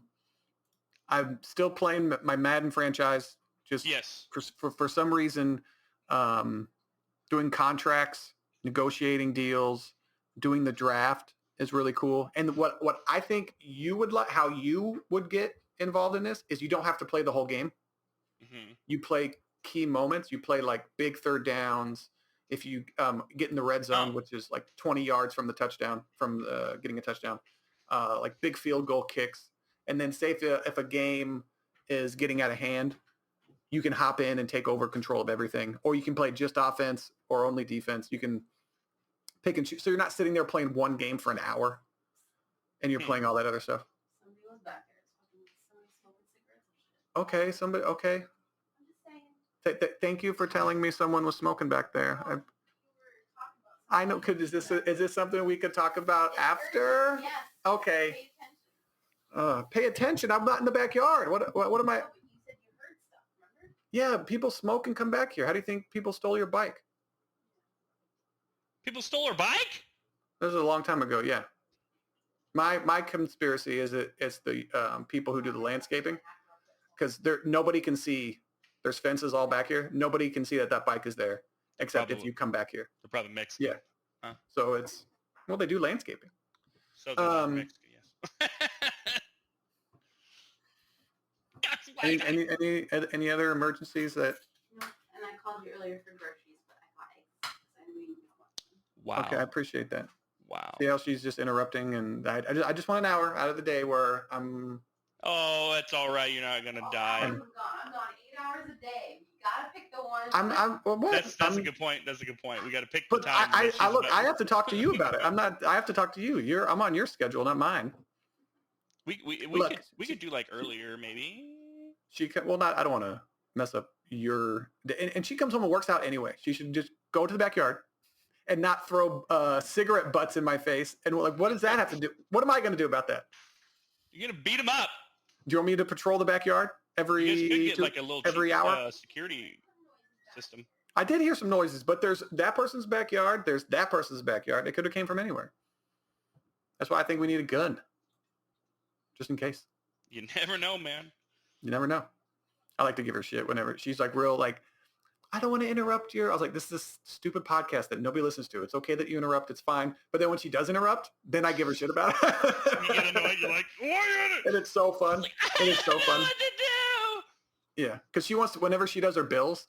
still playing my Madden franchise. Just for some reason, doing contracts, negotiating deals, doing the draft is really cool. And what I think you would like, how you would get involved in this is you don't have to play the whole game. Mm-hmm. You play key moments. You play like big third downs. If you get in the red zone, which is like 20 yards from the touchdown, from getting a touchdown, like big field goal kicks. And then say if a game is getting out of hand, you can hop in and take over control of everything. Or you can play just offense or only defense. You can pick and choose. So you're not sitting there playing one game for an hour and you're playing all that other stuff. Somebody was back there. Somebody smoking cigarettes and shit. Okay. I'm just saying. Thank you for telling me someone was smoking back there. I know. Is this something we could talk about after? Yes. Okay. Pay attention. I'm not in the backyard. What am I? You said you heard stuff, remember? Yeah, people smoke and come back here. How do you think people stole your bike? People stole her bike? This was a long time ago. Yeah. My conspiracy is it's the people who do the landscaping, because nobody can see. There's fences all back here. Nobody can see that bike is there, except if you come back here. They're probably Mexican. Yeah. Huh? So they do landscaping. So they're Mexican, yes. Any other emergencies that? No, and I called you earlier for groceries, but I got eggs because I knew you didn't Wow. want them. Okay, I appreciate that. Wow. See how she's just interrupting, and I just want an hour out of the day where I'm. Oh, that's all right. You're not gonna die. I'm gone 8 hours a day. You gotta pick the one. That's a good point. That's a good point. We got to pick the but time. I have to talk to you about it. I have to talk to you. I'm on your schedule, not mine. We could do like earlier maybe. I don't want to mess up your. And she comes home and works out anyway. She should just go to the backyard and not throw cigarette butts in my face. And like, what does that have to do? What am I going to do about that? You're gonna beat him up. Do you want me to patrol the backyard You guys could get like a little every cheap, hour? Security system. I did hear some noises, but there's that person's backyard. There's that person's backyard. It could have came from anywhere. That's why I think we need a gun, just in case. You never know, man. You never know. I like to give her shit whenever she's like real like, I don't want to interrupt your. I was like, this is a stupid podcast that nobody listens to. It's okay that you interrupt. It's fine. But then when she does interrupt, then I give her shit about it. You get annoyed. You're like, why are you? And it's so fun. Like, And it's so fun. What to do? Yeah, because she wants to, whenever she does her bills,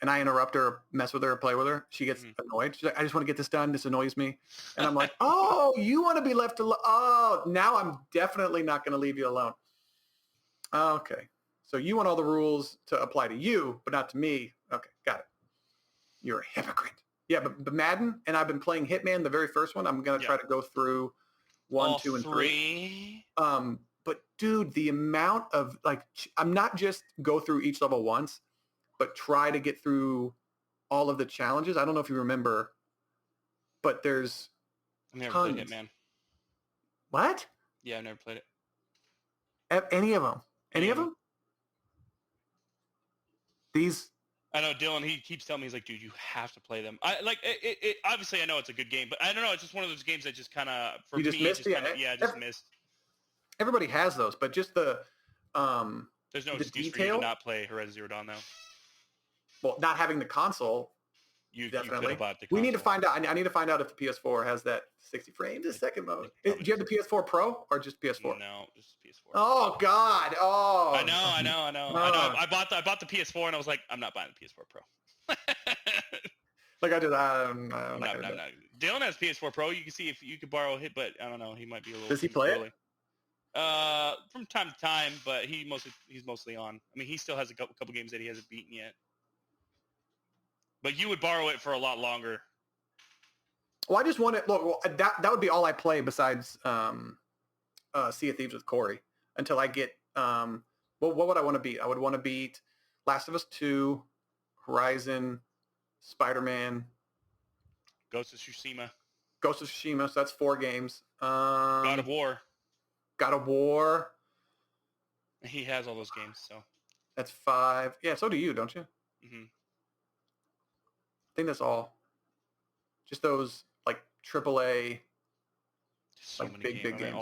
and I interrupt her, mess with her, or play with her, she gets annoyed. She's like, I just want to get this done. This annoys me. And I'm like, oh, you want to be left alone? Oh, now I'm definitely not going to leave you alone. Okay. So you want all the rules to apply to you, but not to me. Okay, got it. You're a hypocrite. Yeah, but Madden, and I've been playing Hitman, the very first one. I'm going to try to go through 1, All 2, and 3. But dude, the amount of like, I'm not just go through each level once, but try to get through all of the challenges. I don't know if you remember, but there's I've never tons. played Hitman. What? Yeah, I've never played it. Any of them? Any of Yeah. them? These? I know Dylan. He keeps telling me, he's like, dude, you have to play them. I like it. Obviously, I know it's a good game, but I don't know. It's just one of those games that just kind of for You me, just missed it? I just missed. Everybody has those, but just the There's no the excuse for you detail? to not play Horizon Zero Dawn, though. well, not having the console. You could Definitely. have bought the We need to console. find out. I need to find out if the PS4 has that 60 frames a second mode. it Do you have the PS4 Pro or just PS4? No, just PS4. Oh God! Oh, I know. I bought the PS4 and I was like, I'm not buying the PS4 Pro. Like I did. I'm I'm not gonna do it. not. Dylan has PS4 Pro. You can see if you could borrow it, but I don't know. He might be a little. Does he play it? early. From time to time, but he's mostly on. I mean, he still has a couple games that he hasn't beaten yet. But you would borrow it for a lot longer. Well, I just want it. Look, well, that would be all I play besides Sea of Thieves with Corey until I get. Well, what would I want to beat? I would want to beat Last of Us 2, Horizon, Spider-Man, Ghost of Tsushima, Ghost of Tsushima. So that's 4 games. God of War. God of War. He has all those games, so. That's 5. Yeah, so do you, don't you? hmm I think that's all. Just those like AAA. So Like many big games. games.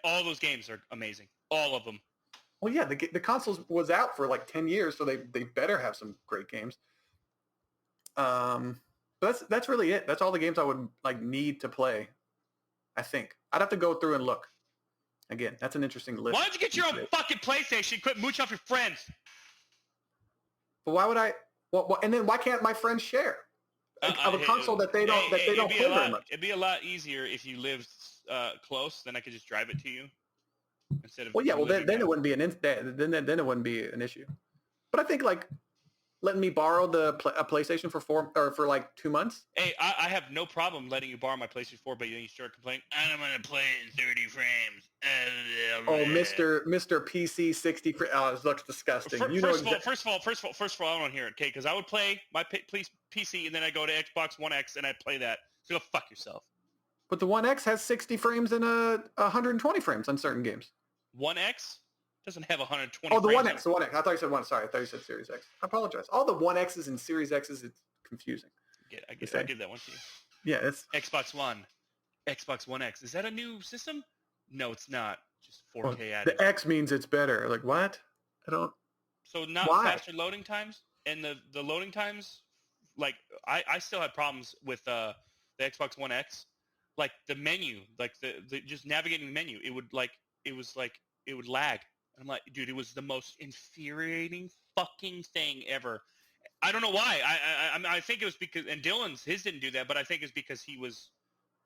All those games are amazing. All of them. Well, yeah, the consoles was out for like 10 years, so they better have some great games. But that's really it. That's all the games I would like need to play. I think I'd have to go through and look. Again, that's an interesting list. Why don't you get your own fucking PlayStation? Quit mooch off your friends. But why would I? Well, and then why can't my friends share? Of a console that they don't play very much. It'd be a lot easier if you lived close. Then I could just drive it to you instead of. Well, yeah. Well, then living it wouldn't be then it wouldn't be an issue. But I think like letting me borrow a PlayStation for like 2 months. Hey, I have no problem letting you borrow my PlayStation 4, but then you start complaining. I'm gonna play it in 30 frames. Oh, Mr. PC 60 frames. Oh, it looks disgusting. First of all, I don't hear it, okay? Because I would play my PC and then I go to Xbox One X and I play that. So go fuck yourself. But the One X has 60 frames and 120 frames on certain games. One X doesn't have 120. Oh, the frames One on X. it. The One X. I thought you said one. Sorry, I thought you said Series X. I apologize. All the One X's and Series X's, it's confusing. I give that one to you. Yeah, it's Xbox One, Xbox One X. Is that a new system? No, it's not. Just 4K added. the X means it's better. Like what? I don't. So not Why? faster loading times, and the loading times, like I still had problems with the Xbox One X, like the menu, like the just navigating the menu, it would lag. I'm like, dude, it was the most infuriating fucking thing ever. I don't know why. I think it was because, and Dylan's his didn't do that, but I think it's because he did,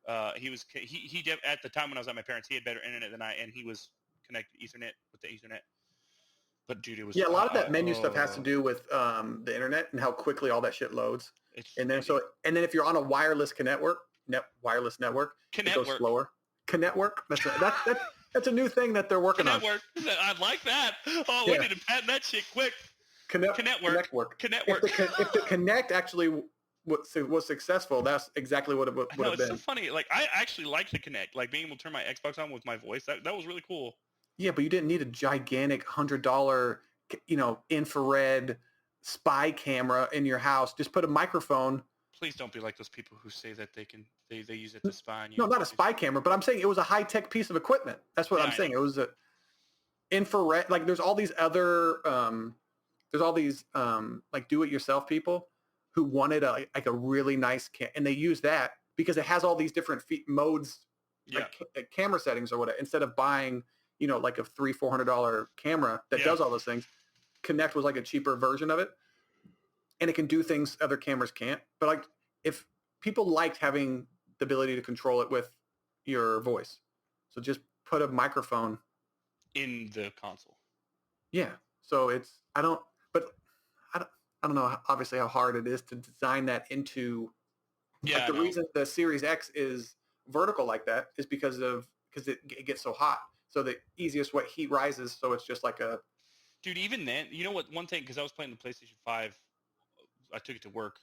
at the time when I was at my parents, he had better internet than I, and he was connected Ethernet with the Ethernet. But dude, it was Yeah, a lot of that menu stuff has to do with the internet and how quickly all that shit loads. And then if you're on a wireless network, it goes slower. Network. That's a new thing that they're working on. Network. I like that. Oh, we need to patent that shit quick. Connect work. If the Connect actually was successful, that's exactly what it would have been. It's so funny. Like, I actually like the Connect. Like, being able to turn my Xbox on with my voice. That was really cool. Yeah, but you didn't need a gigantic $100, infrared spy camera in your house. Just put a microphone. Please don't be like those people who say that they use it to spy on you. No, not a spy camera, but I'm saying it was a high-tech piece of equipment. That's what I'm saying. It was a infrared. Like, there's all these other like do-it-yourself people who wanted a really nice and they use that because it has all these different modes, like camera settings or whatever. Instead of buying, like a $300-400 camera that does all those things, Connect was like a cheaper version of it, and it can do things other cameras can't. But like, if people liked having the ability to control it with your voice, so just put a microphone in the console. Yeah. So I don't know obviously how hard it is to design that into the reason the Series X is vertical like that is because it gets so hot. So the easiest way heat rises, so it's just like a dude, even then, you know what, one thing, because I was playing the PlayStation 5, I took it to work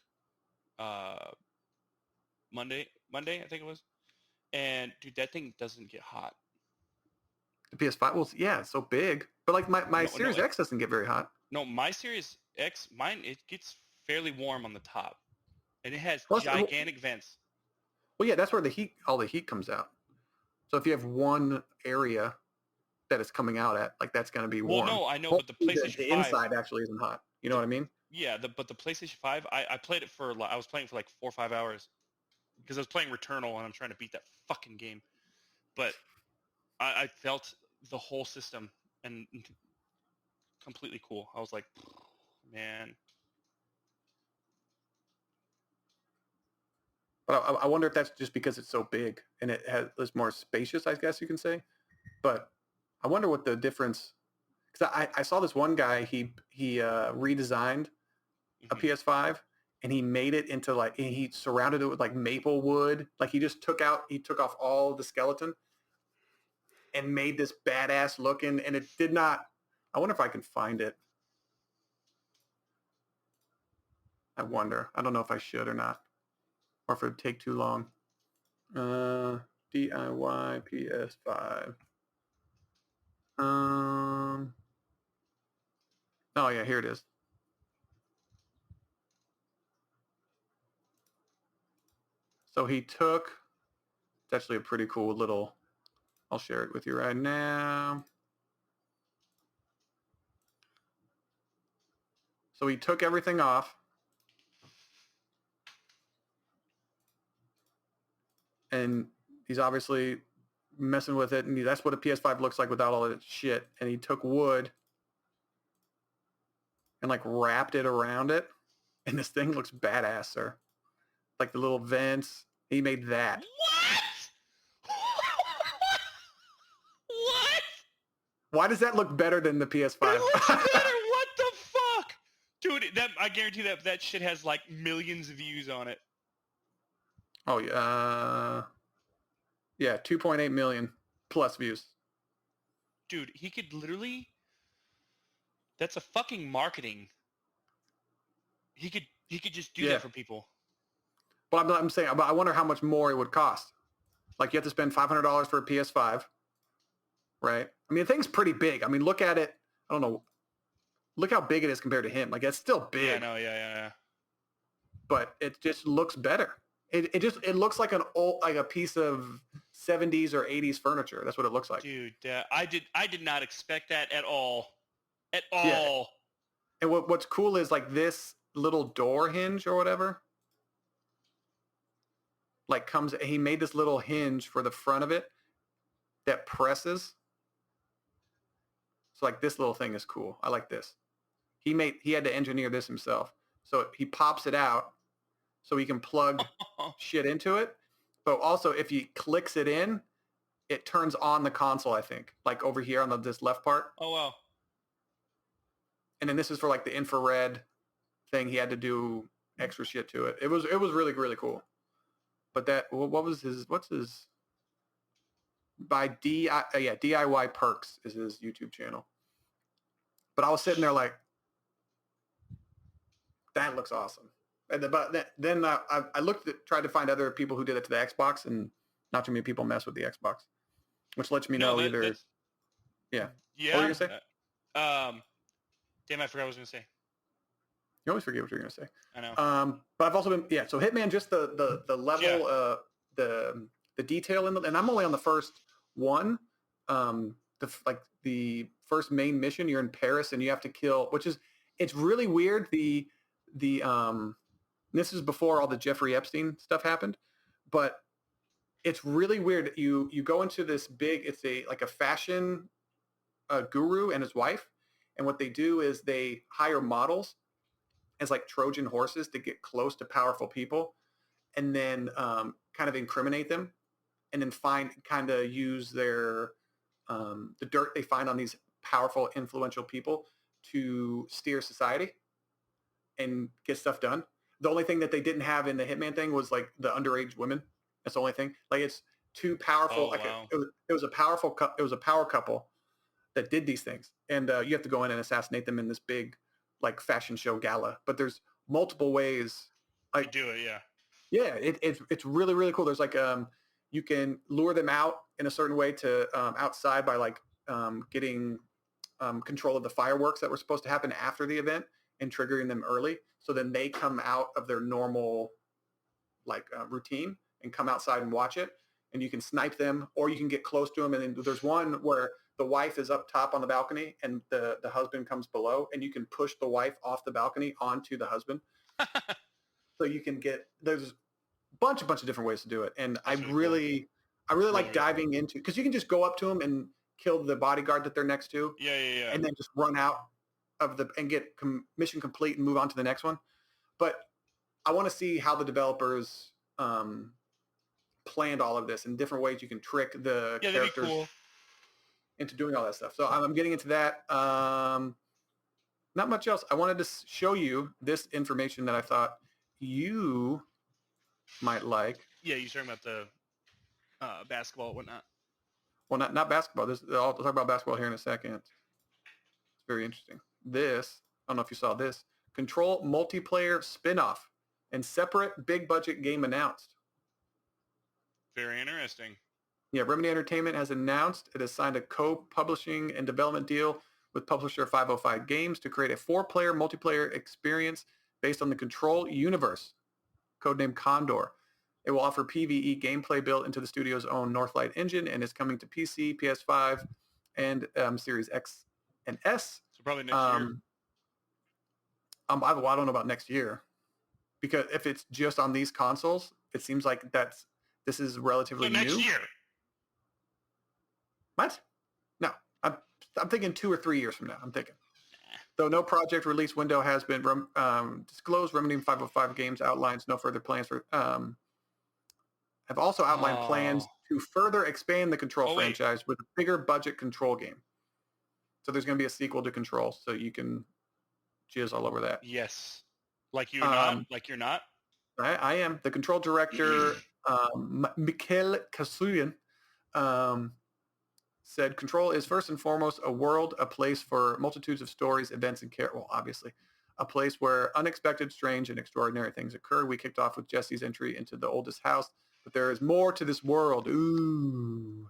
Monday, I think it was. And dude, that thing doesn't get hot. The PS5, well, yeah, it's so big. But like my Series X doesn't get very hot. No, my Series X, it gets fairly warm on the top. And it has gigantic vents. Well, yeah, that's where all the heat comes out. So if you have one area that it's coming out at, like, that's going to be warm. Well, no, I know, but the PlayStation 5... The inside actually isn't hot. You know what I mean? Yeah, but the PlayStation 5, I played it I was playing for like 4 or 5 hours. Because I was playing Returnal and I'm trying to beat that fucking game. But I felt the whole system and completely cool. I was like, man. But I wonder if that's just because it's so big and it's more spacious, I guess you can say. But I wonder what the difference, because I saw this one guy, he redesigned a PS5 and he made it into and he surrounded it with like maple wood. Like he took off all the skeleton and made this badass looking, and it did not, I wonder if I can find it. I wonder. I don't know if I should or not. Or if it would take too long. DIY PS5. Oh yeah, here it is. So it's actually a pretty cool little, I'll share it with you right now. So he took everything off. And he's obviously messing with it. And that's what a PS5 looks like without all that shit. And he took wood and like wrapped it around it. And this thing looks badass, sir. Like the little vents. He made that. What? What? Why does that look better than the PS5? It looks better. What the fuck? Dude, I guarantee that shit has like millions of views on it. Oh, yeah, 2.8 million plus views. Dude, he could literally, that's a fucking marketing. He could just do that for people. But I'm saying, I wonder how much more it would cost. Like, you have to spend $500 for a PS5, right? I mean, the thing's pretty big. I mean, look at it. I don't know. Look how big it is compared to him. Like, it's still big. Yeah, no, yeah. But it just looks better. It looks like a piece of 70s or 80s furniture. That's what it looks like. Dude, I did not expect that at all. At all. Yeah. And what's cool is like this little door hinge or whatever. Like he made this little hinge for the front of it that presses. So like this little thing is cool. I like this. He had to engineer this himself. So he pops it out so he can plug shit into it. But also if he clicks it in, it turns on the console, I think. Like over here on this left part. Oh, wow. And then this is for like the infrared thing. He had to do extra shit to it. It was really, really cool. But what's his DIY Perks is his YouTube channel. But I was sitting there like, That looks awesome. Then I looked at, tried to find other people who did it to the Xbox, and not too many people mess with the Xbox, which lets me know either. Yeah. Yeah. What were you gonna say? Damn, I forgot what I was gonna say. You always forget what you're gonna say. I know. But I've also been So Hitman, just the level, the detail in and I'm only on the first one. The first main mission, you're in Paris and you have to kill, it's really weird. This is before all the Jeffrey Epstein stuff happened, but it's really weird. You go into this it's a fashion guru and his wife, and what they do is they hire models as like Trojan horses to get close to powerful people, and then kind of incriminate them, and then use their the dirt they find on these powerful, influential people to steer society and get stuff done. The only thing that they didn't have in the Hitman thing was like the underage women. That's the only thing. Like it's too powerful. Wow. It was a power couple that did these things, and you have to go in and assassinate them in this big like fashion show gala. But there's multiple ways. You do it, yeah. Yeah, it's really, really cool. There's like you can lure them out in a certain way to outside by like getting control of the fireworks that were supposed to happen after the event and triggering them early. So then they come out of their normal like routine and come outside and watch it. And you can snipe them, or you can get close to them. And then there's one where the wife is up top on the balcony and the husband comes below, and you can push the wife off the balcony onto the husband. So you can there's a bunch of different ways to do it. And I really like diving into, because you can just go up to them and kill the bodyguard that they're next to. Yeah. And then just run out and get mission complete and move on to the next one. But I want to see how the developers planned all of this in different ways. You can trick the characters into doing all that stuff. So I'm getting into that. Not much else. I wanted to show you this information that I thought you might like. Yeah, you're talking about the basketball and whatnot. Well, not basketball. I'll talk about basketball here in a second. It's very interesting. This, I don't know if you saw this, Control multiplayer spin-off and separate big budget game announced. Very interesting. Yeah, Remedy Entertainment has announced it has signed a co-publishing and development deal with publisher 505 Games to create a 4-player multiplayer experience based on the Control universe, codenamed Condor. It will offer PvE gameplay built into the studio's own Northlight engine and is coming to PC, PS5, and Series X and S. So probably next year. I don't know about next year, because if it's just on these consoles, it seems like this is relatively new. Next year. What? No, I'm thinking 2 or 3 years from now. I'm thinking. Though no project release window has been disclosed, Remedy 505 Games outlines no further plans for. Have also outlined plans to further expand the Control franchise with a bigger budget Control game. So there's going to be a sequel to Control, so you can jizz all over that. Yes, like you're not. Like you're not. I am. The Control director, Mikhail Kasuyan, said Control is first and foremost a world, a place for multitudes of stories, events, and care. Well, obviously, a place where unexpected, strange, and extraordinary things occur. We kicked off with Jesse's entry into the oldest house, but there is more to this world. Ooh.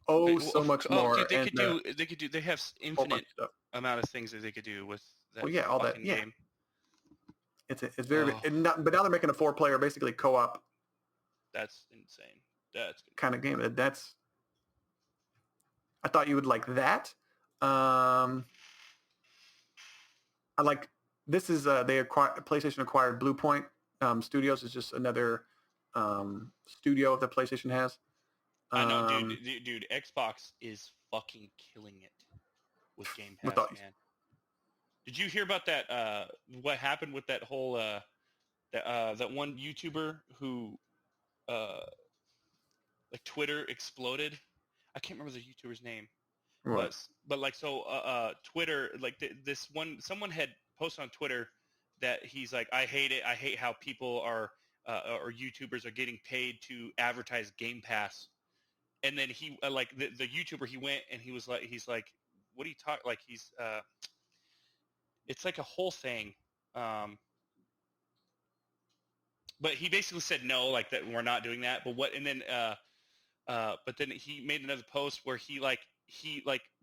So much more. Dude, they have infinite amount of things that they could do with that game. It's very, but now they're making a 4-player, basically co-op. That's insane. That's kind of game. I thought you would like that. I like, this is, PlayStation acquired Blue Point Studios. Is just another studio that PlayStation has. I know, dude. Xbox is fucking killing it with Game Pass, man. Did you hear about that? What happened with that whole that one YouTuber who like Twitter exploded? I can't remember the YouTuber's name. Right. But like Twitter, like this one, someone had posted on Twitter that he's like, I hate it. I hate how people are or YouTubers are getting paid to advertise Game Pass. And then he like the YouTuber, he went and he's like, what are you talking? Like it's like a whole thing. but he basically said no, like that we're not doing that. But what? And then but then he made another post where he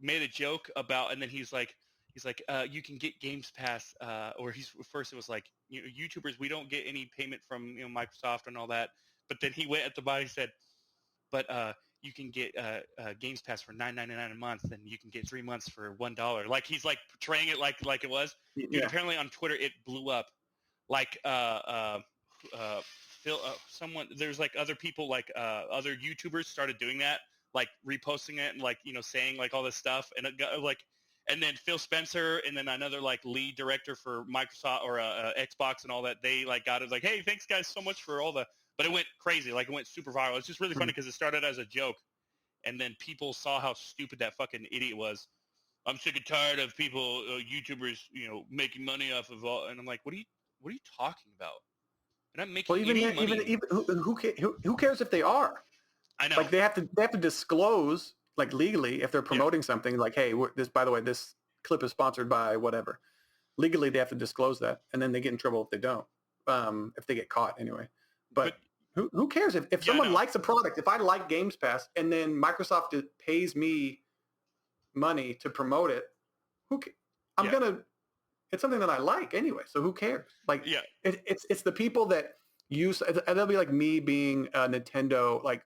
made a joke about, and then he's like you can get Games Pass, or first it was like, YouTubers, we don't get any payment from Microsoft and all that. But then he went at the bottom, he said, but you can get Games Pass for $9.99 a month, and you can get 3 months for $1. Like he's like portraying it like it was. Dude, Yeah. apparently on Twitter it blew up. Like Phil, someone, there's like other people, like other YouTubers started doing that, like reposting it and like saying like all this stuff, and it got like, and then Phil Spencer and then another like lead director for Microsoft or Xbox and all that, they like got it like, hey, thanks guys so much for all the. But it went crazy, like it went super viral. It's just really funny because it started as a joke, and then people saw how stupid that fucking idiot was. I'm sick and tired of people, YouTubers, making money off of all. And I'm like, what are you talking about? They're not making any money. Even who cares if they are? I know. Like they have to disclose, like legally, if they're promoting something. Like, hey, by the way, this clip is sponsored by whatever. Legally, they have to disclose that, and then they get in trouble if they don't. If they get caught, anyway. But who cares if someone likes a product? If I like Games Pass and then Microsoft pays me money to promote it, it's something that I like anyway. So who cares? Like, it's the people that use. That'll be like me being a Nintendo, like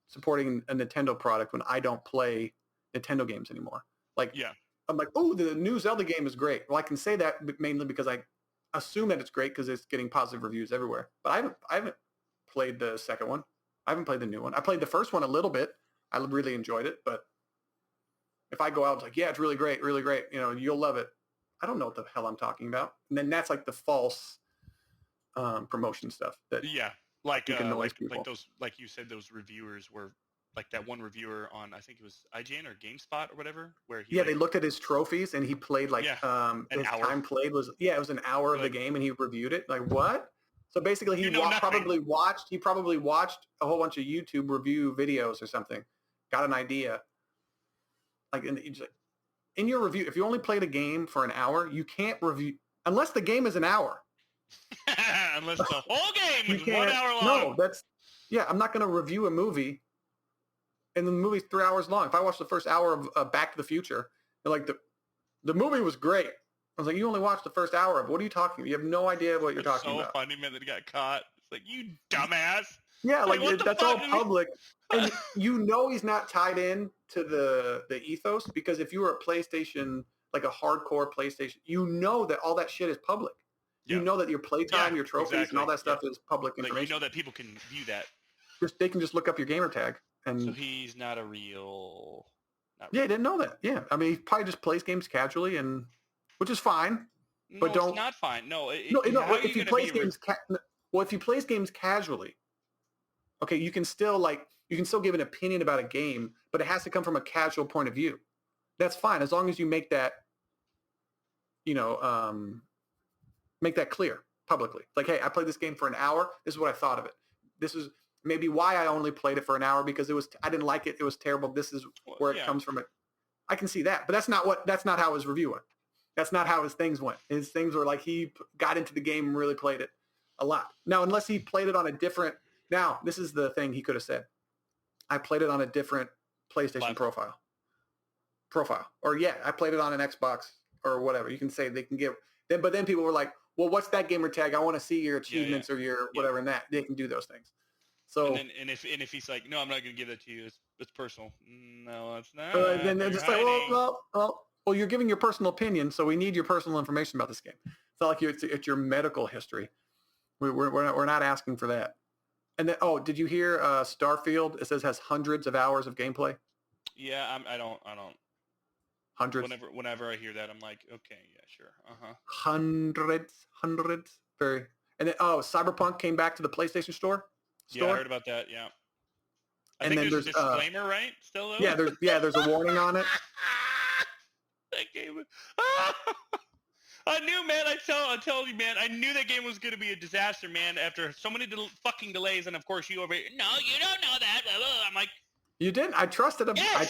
supporting a Nintendo product when I don't play Nintendo games anymore. Like, I'm like, oh, the new Zelda game is great. Well, I can say that mainly because I assume that it's great because it's getting positive reviews everywhere. But I haven't played the second one. I haven't played the new one. I played the first one a little bit. I really enjoyed it. But if I go out and like, yeah, it's really great, you'll love it. I don't know what the hell I'm talking about. And then that's like the false promotion stuff. That like people. Those, like you said, those reviewers were like that one reviewer on, I think it was IGN or GameSpot or whatever, where he they looked at his trophies and he played like his hour. time played was it was an hour of the game and he reviewed it. Like, what? So basically he probably watched a whole bunch of YouTube review videos or something, got an idea. Like, in your review, if you only played a game for an hour, you can't review unless the game is an hour. Unless the whole game is 1 hour long. No, I'm not going to review a movie and the movie's 3 hours long. If I watch the first hour of Back to the Future, they're like, the movie was great. I was like, you only watched the first hour of, what are you talking about? You have no idea what you're talking about. It's so funny, man, that he got caught. It's like, you dumbass. Yeah, like that's all public. And he's not tied in to the ethos, because if you were a PlayStation, like a hardcore PlayStation, that all that shit is public. You know that your playtime, your trophies, and all that stuff is public information. You know that people can view that. They can just look up your gamer tag. And so he's not a real... Yeah, I didn't know that. Yeah, I mean, he probably just plays games casually, which is fine. But it's not fine. No, if he plays games, if he plays games casually, okay, you can still give an opinion about a game, but it has to come from a casual point of view. That's fine as long as you make that, make that clear publicly. Like, hey, I played this game for an hour. This is what I thought of it. This is maybe why I only played it for an hour, because I didn't like it. It was terrible. This is where it comes from. I can see that, but that's not how his review went. That's not how his things went. His things were like he got into the game and really played it a lot. Now, unless he played it on a different. Now, this is the thing he could have said. I played it on a different PlayStation profile. Or I played it on an Xbox or whatever. You can say they can get. But then people were like, well, what's that gamer tag? I want to see your achievements or your whatever, and that they can do those things. So and if he's like, no, I'm not going to give that to you. It's personal. No, it's not. Then they're just like, well, you're giving your personal opinion, so we need your personal information about this game. It's not like it's your medical history. We're not asking for that. And then, did you hear Starfield? It says has hundreds of hours of gameplay. Yeah, I don't. Hundreds. Whenever I hear that, I'm like, okay, yeah, sure, Hundreds. Very. And then, Cyberpunk came back to the PlayStation Store. Yeah, I heard about that. Yeah. I think there's a disclaimer, right? Still though. There's a warning on it. That game. I knew, man. I told you, man. I knew that game was going to be a disaster, man. After so many fucking delays, and of course you over here. No, you don't know that. I'm like, you didn't. I trusted him. Yes! I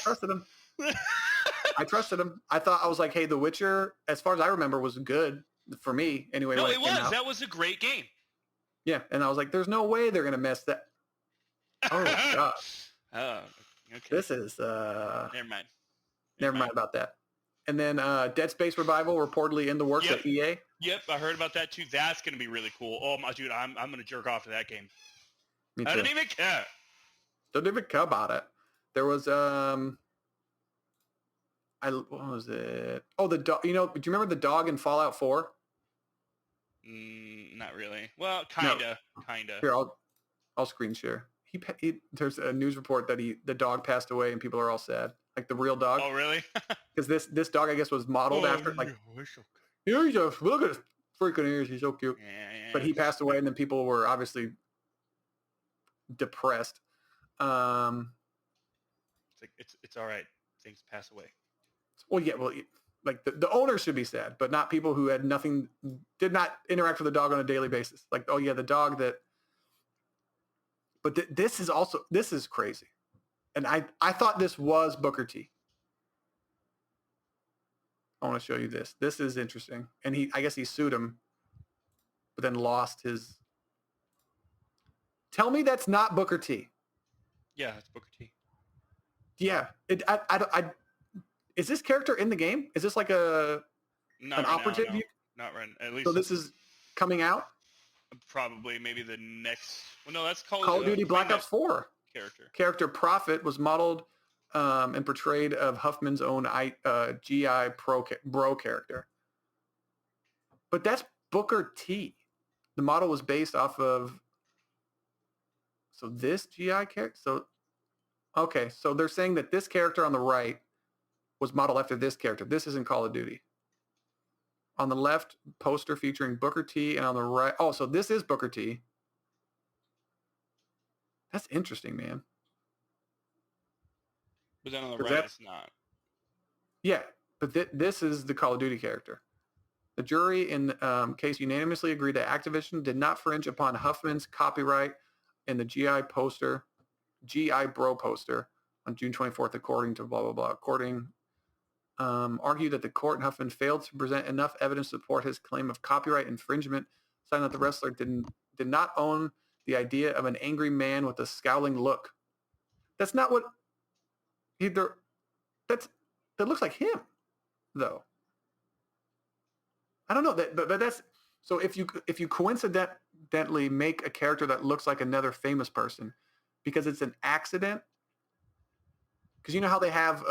trusted him. I was like, hey, The Witcher, as far as I remember, was good for me anyway. No, it was. That was a great game. Yeah, and I was like, "There's no way they're gonna mess that." Oh god, Oh, okay. this is Never mind. never mind about that. And then Dead Space Revival reportedly in the works Yep. at EA. Yep, I heard about that too. That's gonna be really cool. Oh my dude, I'm gonna jerk off to that game. Me I too. don't even care. Don't even care about it. There was what was it? Oh, the dog. You know, do you remember the dog in Fallout 4? Not really. Well, kinda. Here, I'll screen share. There's a news report that the dog passed away and people are all sad. Like the real dog. Oh, really? Because this dog, I guess, was modeled after like. Yeah, he's look at his freaking ears. He's so cute. Yeah. But he passed away, and then people were obviously depressed. It's all right. Things pass away. Well, yeah, like the owner should be sad, but not people who had nothing, did not interact with the dog on a daily basis. Like, oh yeah, the dog that. But this is crazy, and I thought this was Booker T. I want to show you this. This is interesting, and I guess he sued him, but then lost his. Tell me that's not Booker T. Yeah, it's Booker T. Yeah, is this character in the game? Is this like an operative? No. Not right. At least. So this is coming out. Probably maybe the next. Well, no, that's Call of Duty Black Ops 4 character. Prophet was modeled and portrayed of Huffman's own GI Bro character. But that's Booker T. The model was based off of. So this GI character. So they're saying that this character on the right was modeled after this character. This isn't Call of Duty. On the left, poster featuring Booker T, and on the right, so this is Booker T. That's interesting, man. But then on the right, it's not. Yeah, but this is the Call of Duty character. The jury in case unanimously agreed that Activision did not infringe upon Huffman's copyright in the GI Bro poster on June 24th, according to blah, blah, blah. Argued that the court in Huffman failed to present enough evidence to support his claim of copyright infringement, saying that the wrestler did not own the idea of an angry man with a scowling look. That's not what that looks like him, though. I don't know but that's so if you coincidentally make a character that looks like another famous person because it's an accident, because you know how they have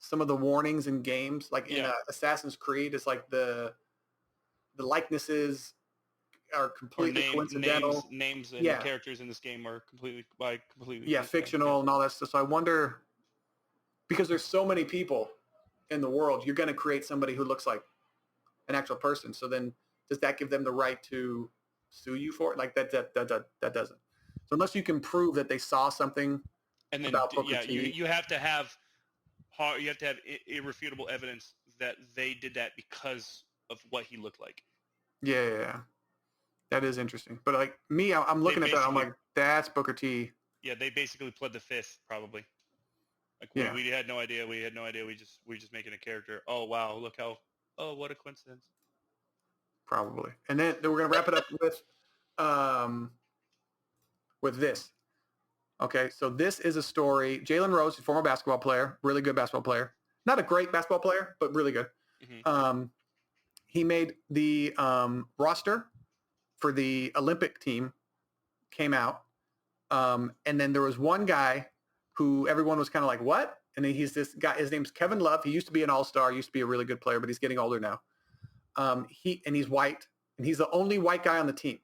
some of the warnings in games, like in Assassin's Creed, it's like the likenesses are completely coincidental. Names and characters in this game are completely fictional and all that stuff. So I wonder, because there's so many people in the world, you're going to create somebody who looks like an actual person. So then, does that give them the right to sue you for it? Like that doesn't. So unless you can prove that they saw something, and then about Booker T, you have to have irrefutable evidence that they did that because of what he looked like. Yeah. That is interesting. But like me, I'm looking at that. I'm like, that's Booker T. Yeah, they basically pled the fifth, probably. Like we had no idea. We had no idea. We're just making a character. Oh wow, look how. Oh, what a coincidence. Probably. And then we're gonna wrap it up with this. Okay, so this is a story. Jalen Rose, former basketball player, really good basketball player. Not a great basketball player, but really good. Mm-hmm. He made the roster for the Olympic team, came out. And then there was one guy who everyone was kind of like, what? And then he's this guy, his name's Kevin Love. He used to be an all-star, used to be a really good player, but he's getting older now. He's white, and he's the only white guy on the team.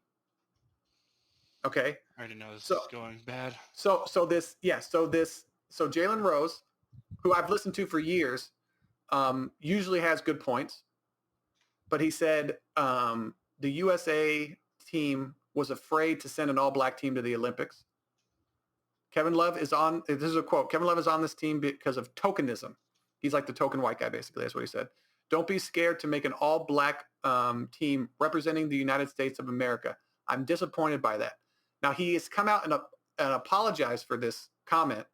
Okay. I already know this is going bad. So Jalen Rose, who I've listened to for years, usually has good points, but he said the USA team was afraid to send an all-black team to the Olympics. Kevin Love is on, this is a quote, Kevin Love is on this team because of tokenism. He's like the token white guy, basically. That's what he said. Don't be scared to make an all-black team representing the United States of America. I'm disappointed by that. Now, he has come out and apologized for this comment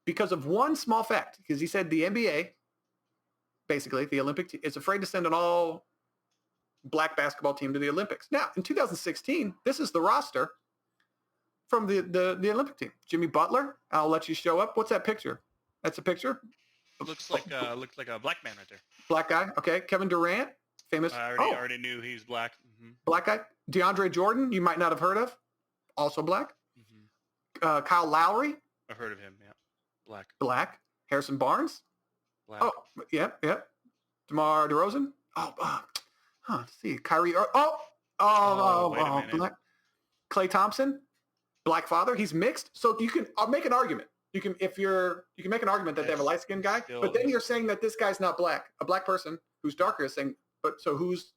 because of one small fact, because he said the NBA, basically, the Olympic team, is afraid to send an all black basketball team to the Olympics. Now, in 2016, this is the roster from the Olympic team. Jimmy Butler, I'll let you show up. What's that picture? That's a picture? Looks like a black man right there. Black guy. Okay. Kevin Durant, famous. I already knew he was black. Mm-hmm. Black guy. DeAndre Jordan, you might not have heard of. Also black. Mm-hmm. Kyle Lowry. I've heard of him, yeah. Black. Black. Harrison Barnes. Black. Oh, yep. DeMar DeRozan. Let's see. Kyrie. Wait a minute. Black. Klay Thompson. Black father. He's mixed. So you can make an argument. You can make an argument that they have a light-skinned guy, but then you're saying that this guy's not black. A black person who's darker is saying, but so who's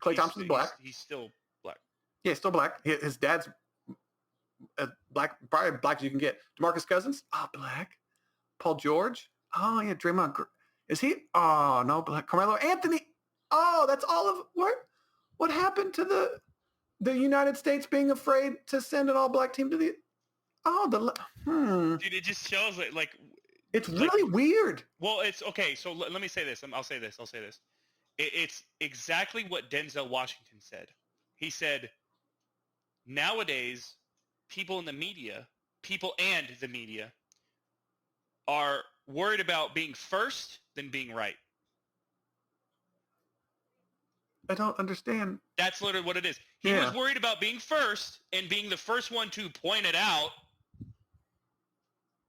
Klay Thompson's black? He's still black. Yeah, still black. His dad's black, probably black as you can get. DeMarcus Cousins, black. Paul George, yeah. Draymond, is he? Oh no, black. Carmelo Anthony, that's all of what happened to the United States being afraid to send an all-black team to the. Dude, it just shows like it's really weird. Well, it's okay. So let me say this. I'll say this. It's exactly what Denzel Washington said. He said, nowadays, people and the media are worried about being first than being right. I don't understand. That's literally what it is. He was worried about being first and being the first one to point it out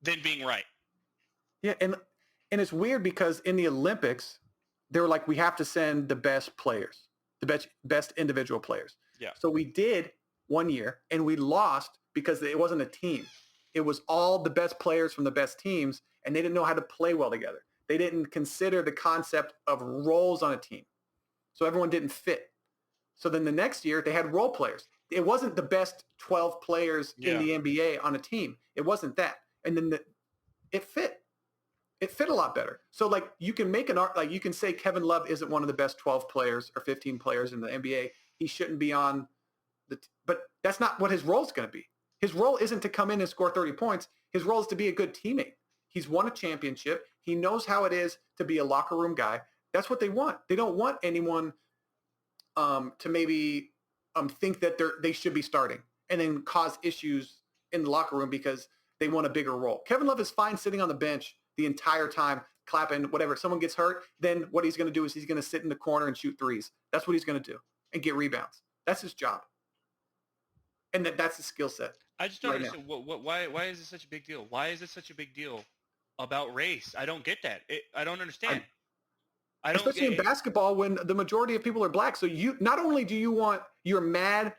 than being right. Yeah, and it's weird because in the Olympics, they were like, we have to send the best players, the best individual players. Yeah. So we did one year, and we lost because it wasn't a team. It was all the best players from the best teams, and they didn't know how to play well together. They didn't consider the concept of roles on a team. So everyone didn't fit. So then the next year, they had role players. It wasn't the best 12 players in the NBA on a team. It wasn't that. And then it fit. It fit a lot better. So like you can make you can say Kevin Love isn't one of the best 12 players or 15 players in the NBA. He shouldn't be on but that's not what his role is going to be. His role isn't to come in and score 30 points. His role is to be a good teammate. He's won a championship. He knows how it is to be a locker room guy. That's what they want. They don't want anyone to maybe think that they should be starting and then cause issues in the locker room because they want a bigger role. Kevin Love is fine sitting on the bench the entire time, clapping, whatever. If someone gets hurt, then what he's going to do is he's going to sit in the corner and shoot threes. That's what he's going to do and get rebounds. That's his job. And that's his skill set. I just don't understand. Why is this such a big deal? Why is it such a big deal about race? I don't get that. I don't understand. Especially in basketball when the majority of people are black. So not only do you're mad,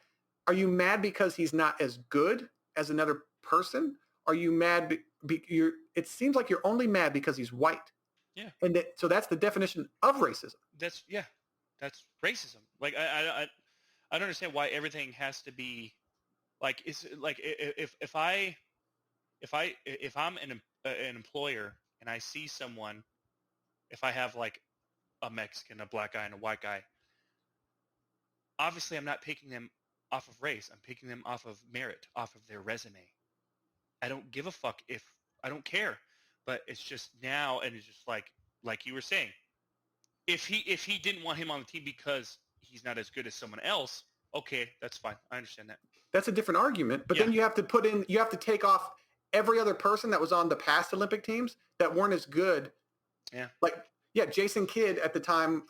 are you mad because he's not as good as another person? Are you mad? It seems like you're only mad because he's white. Yeah. And so that's the definition of racism. That's racism. Like I don't understand why everything has to be like it's like if I'm an employer and I see someone, if I have like a Mexican, a black guy, and a white guy, obviously I'm not picking them off of race. I'm picking them off of merit, off of their resume. I don't give a fuck if I don't care, but it's just now, and it's just like you were saying, if he didn't want him on the team because he's not as good as someone else, okay, that's fine. I understand that. That's a different argument, but then you have to take off every other person that was on the past Olympic teams that weren't as good. Yeah. Jason Kidd at the time,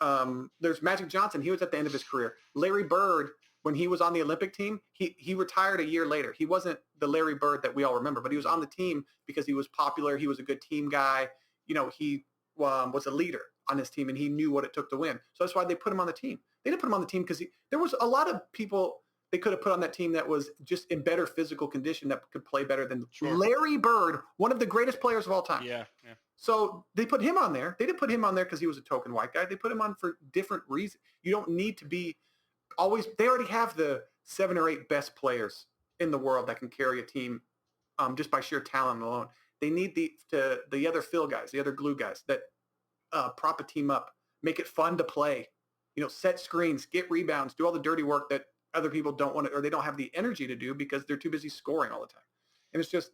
there's Magic Johnson. He was at the end of his career. Larry Bird, when he was on the Olympic team, he retired a year later. He wasn't the Larry Bird that we all remember, but he was on the team because he was popular. He was a good team guy. He was a leader on his team, and he knew what it took to win. So that's why they put him on the team. They didn't put him on the team because there was a lot of people they could have put on that team that was just in better physical condition that could play better than Larry Bird, one of the greatest players of all time. Yeah. So they put him on there. They didn't put him on there because he was a token white guy. They put him on for different reasons. You don't need to be always – they already have the 7 or 8 best players in the world that can carry a team just by sheer talent alone. They need the other fill guys, the other glue guys that prop a team up, make it fun to play, set screens, get rebounds, do all the dirty work that other people don't want to, or they don't have the energy to do because they're too busy scoring all the time. And it's just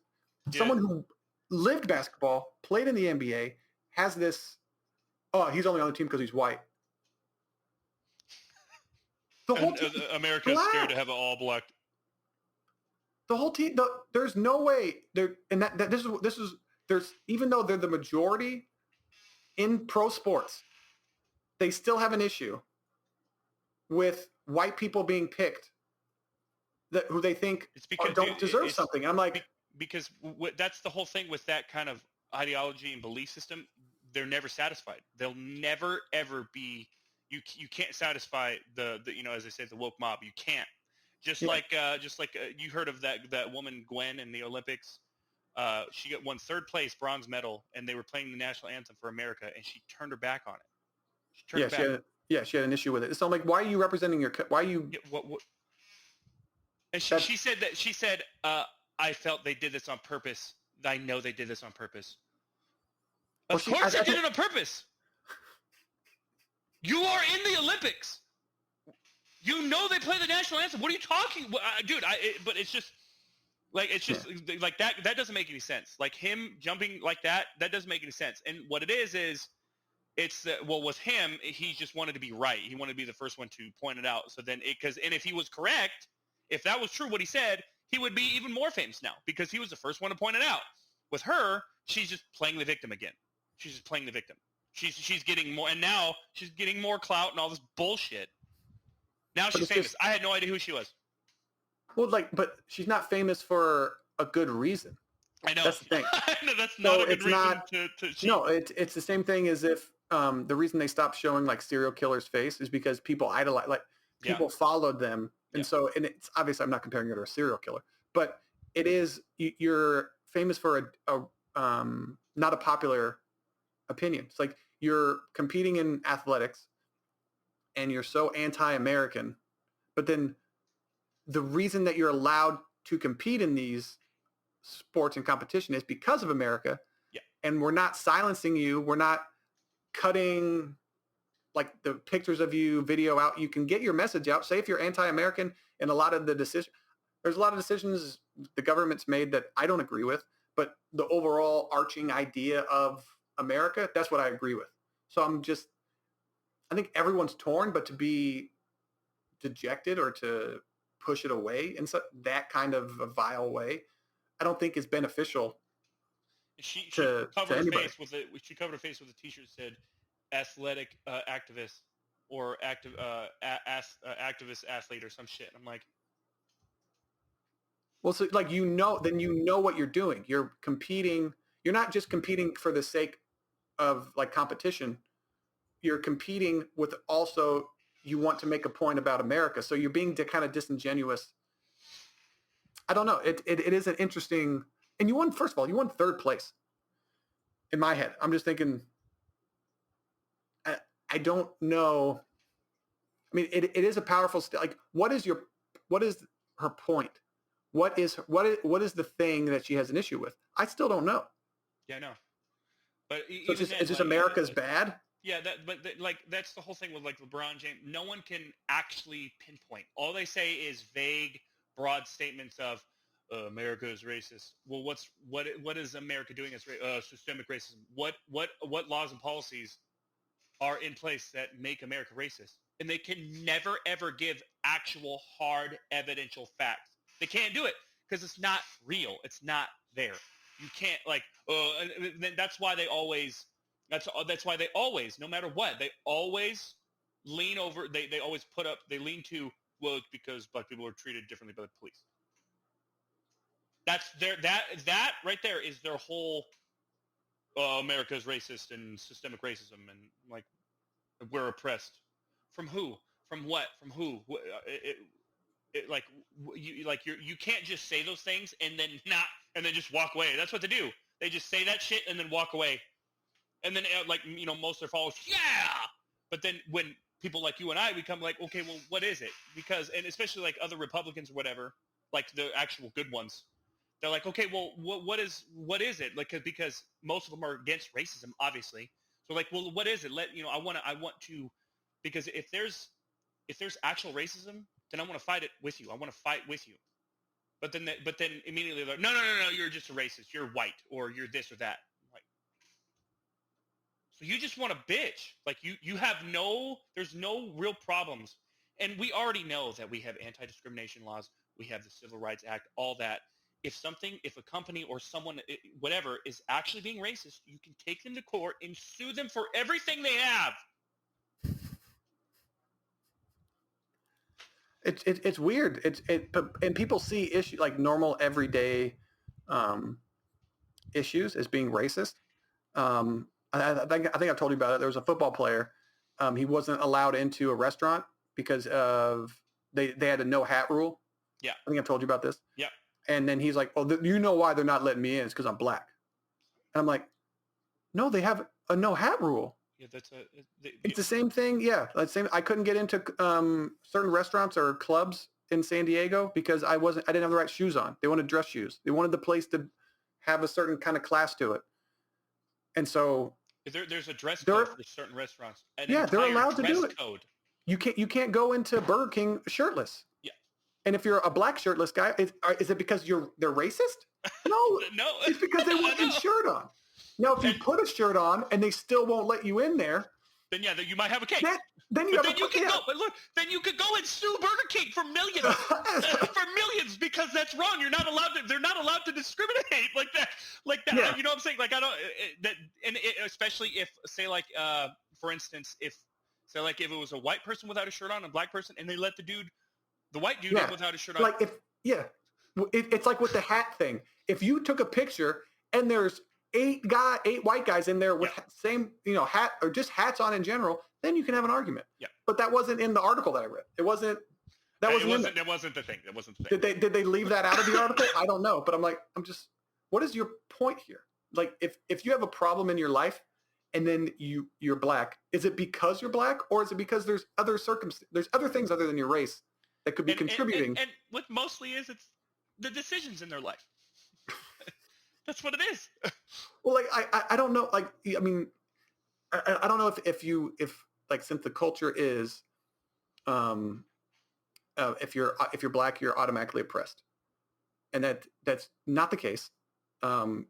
someone who lived basketball, played in the NBA, has this, he's only on the team because he's white. The whole team, America's black. scared to have it all black. The whole team. There's no way there, and that this is there's even though they're the majority in pro sports, they still have an issue with white people being picked that who they think It's because don't deserve something. And I'm like, because that's the whole thing with that kind of ideology and belief system. They're never satisfied. They'll never ever be. You can't satisfy the as I say, the woke mob. You can't. Just like you heard of that woman Gwen in the Olympics. She won third place, bronze medal, and they were playing the national anthem for America, and she turned her back on it. She turned her back. She had an issue with it. So I'm like, why are you representing why are you? Yeah, what? And she said that I felt they did this on purpose. I know they did this on purpose. Of course they did it on purpose. You are in the Olympics. You know they play the national anthem. What are you talking, dude? But it's just like like that. That doesn't make any sense. Like him jumping like that. That doesn't make any sense. And what it is it's with him, he just wanted to be right. He wanted to be the first one to point it out. So then and if he was correct, if that was true what he said, he would be even more famous now because he was the first one to point it out. With her, she's just playing the victim again. She's just playing the victim. She's getting more, and now she's getting more clout and all this bullshit. Now she's famous. I had no idea who she was. Well, but she's not famous for a good reason. I know. That's the thing. No, that's not a good reason to No, it's the same thing as if the reason they stopped showing like serial killers' face is because people idolize, people followed them. And so, and it's obviously, I'm not comparing her to a serial killer, but it is, you're famous for a not a popular opinion. It's like you're competing in athletics and you're so anti-American, but then the reason that you're allowed to compete in these sports and competition is because of America. Yeah. And we're not silencing you. We're not cutting like the pictures of you, video out. You can get your message out. Say if you're anti-American, and there's a lot of decisions the government's made that I don't agree with, but the overall arching idea of America, that's what I agree with. So I think everyone's torn, but to be dejected or to push it away in that kind of a vile way, I don't think is beneficial. She covered her face with a T-shirt that said "athletic activist" or activist athlete or some shit. I'm like, well, so like then you know what you're doing. You're competing. You're not just competing for the sake of like competition. You're competing with also you want to make a point about America. So you're being kind of disingenuous. I don't know. It is an interesting. And you won, first of all, you won third place. In my head, I'm just thinking, I don't know. I mean, it is a powerful, like, what is her point? What is the thing that she has an issue with? I still don't know. Yeah, I know. But so it's just America's bad? Yeah, that's the whole thing with like LeBron James. No one can actually pinpoint. All they say is vague, broad statements of America is racist. Well, what is America doing as systemic racism? What laws and policies are in place that make America racist? And they can never ever give actual hard evidential facts. They can't do it because it's not real. It's not there. You can't that's why they always no matter what, they always lean over. They always lean to, well, it's because black people are treated differently by the police. That's that right there is their whole America's racist and systemic racism, and like we're oppressed. From who? From what? From who? You can't just say those things and then just walk away. That's what they do. They just say that shit and then walk away. And then most of their followers, yeah. But then when people like you and I become like, okay, well, what is it? Because, and especially like other Republicans or whatever, like the actual good ones, they're like, okay, well, what is it? Like, because most of them are against racism, obviously. So like, well, what is it? I want to, because if there's actual racism, then I want to fight it with you. I want to fight with you. But then immediately they're like, no, you're just a racist. You're white, or you're this or that. Like, so you just want to bitch. Like you have there's no real problems And we already know that we have anti-discrimination laws. We have the Civil Rights Act, all that. If a company or someone, whatever, is actually being racist, you can take them to court and sue them for everything they have. It's weird. And people see issue like normal everyday issues as being racist. I think I've told you about it. There was a football player. He wasn't allowed into a restaurant because of they had a no hat rule. Yeah, I think I've told you about this. Yeah. And then he's like, "Oh, you know why they're not letting me in? It's because I'm black." And I'm like, "No, they have a no hat rule." Yeah, It's the same thing. Yeah, same. I couldn't get into certain restaurants or clubs in San Diego because I didn't have the right shoes on. They wanted dress shoes. They wanted the place to have a certain kind of class to it. And so there's a dress code for certain restaurants. Yeah, they're allowed to do it. Code. You can't go into Burger King shirtless. Yeah. And if you're a black shirtless guy, is it because they're racist? No. No. It's because they want a shirt on. Now, if you put a shirt on and they still won't let you in there, then yeah, you might have a case. Then you could go and sue Burger King for millions because that's wrong. They're not allowed to discriminate like that. Yeah. You know what I'm saying? Like especially if say like for instance if it was a white person without a shirt on, a black person, and they let the white dude in without a shirt on. Like it's like with the hat thing. If you took a picture and there's 8 white guys in there with same hat or just hats on in general, then you can have an argument. Yeah. But that wasn't in the article that I read. It wasn't. That wasn't the thing. That wasn't the thing. Did they leave that out of the article? I don't know. But what is your point here? Like if you have a problem in your life and then you're black, is it because you're black or is it because there's other things other than your race that could be contributing? And what mostly is it's the decisions in their life. That's what it is. Well, like I don't know. Like I mean, I don't know if since the culture is, if you're black, you're automatically oppressed, and that's not the case.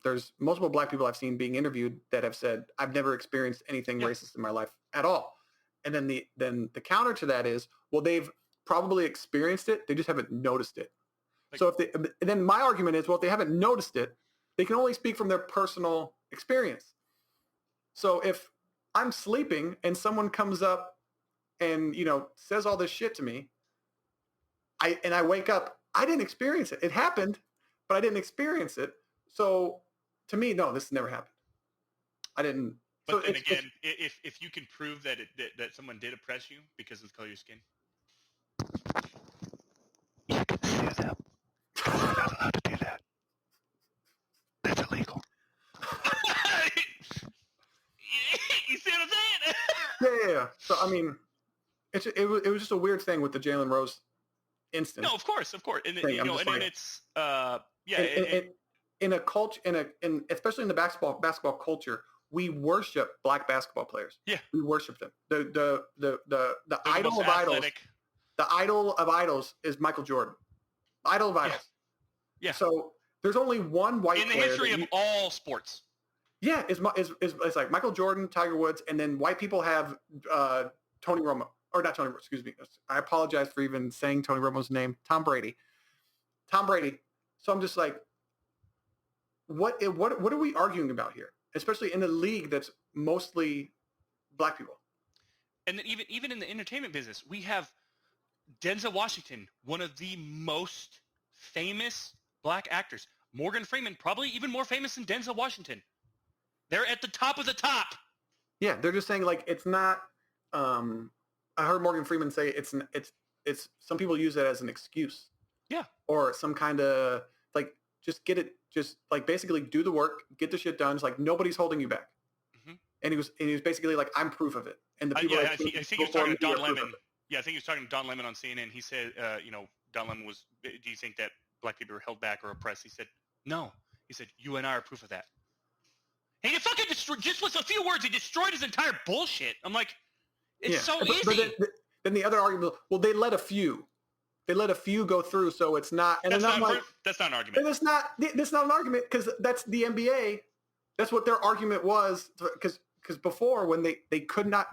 There's multiple black people I've seen being interviewed that have said I've never experienced anything racist in my life at all. And then the counter to that is, well, they've probably experienced it, they just haven't noticed it. So then my argument is, well, if they haven't noticed it, they can only speak from their personal experience. So if I'm sleeping and someone comes up and, says all this shit to me, I wake up, I didn't experience it. It happened, but I didn't experience it. So to me, no, this never happened. I didn't. But then again, if you can prove that that someone did oppress you because of the color of your skin, you can sue them. You're not allowed to do that. That's illegal. You see what I'm saying? Yeah. So I mean, it was just a weird thing with the Jalen Rose instance. No, of course, and then it's in a culture, especially in the basketball culture, we worship black basketball players. Yeah, we worship them. The idol of idols. The idol of idols is Michael Jordan. Idol of idols. Yeah. So there's only one white in the player history of all sports. Yeah, it's like Michael Jordan, Tiger Woods, and then white people have Tony Romo, or not Tony. Excuse me. I apologize for even saying Tony Romo's name. Tom Brady. So I'm just like, what are we arguing about here? Especially in a league that's mostly black people. And then even in the entertainment business, we have Denzel Washington, one of the most famous black actors. Morgan Freeman, probably even more famous than Denzel Washington. They're at the top of the top. Yeah, they're just saying like it's not. I heard Morgan Freeman say it's some people use it as an excuse. Yeah. Or some kind of like just get it, just like basically do the work, get the shit done. It's like nobody's holding you back. Mm-hmm. And he was basically like, I'm proof of it. And the people I think he was talking to Don Lemon. Yeah, I think he was talking to Don Lemon on CNN. He said, Don Lemon was, do you think that black people are held back or oppressed? He said, no. He said, you and I are proof of that. And he fucking destroyed, just with a few words, he destroyed his entire bullshit. I'm like, it's so easy. But then the other argument, well, they let a few go through, so it's not. And that's not an argument. And that's not an argument because that's the NBA. That's what their argument was. Because before when they could not,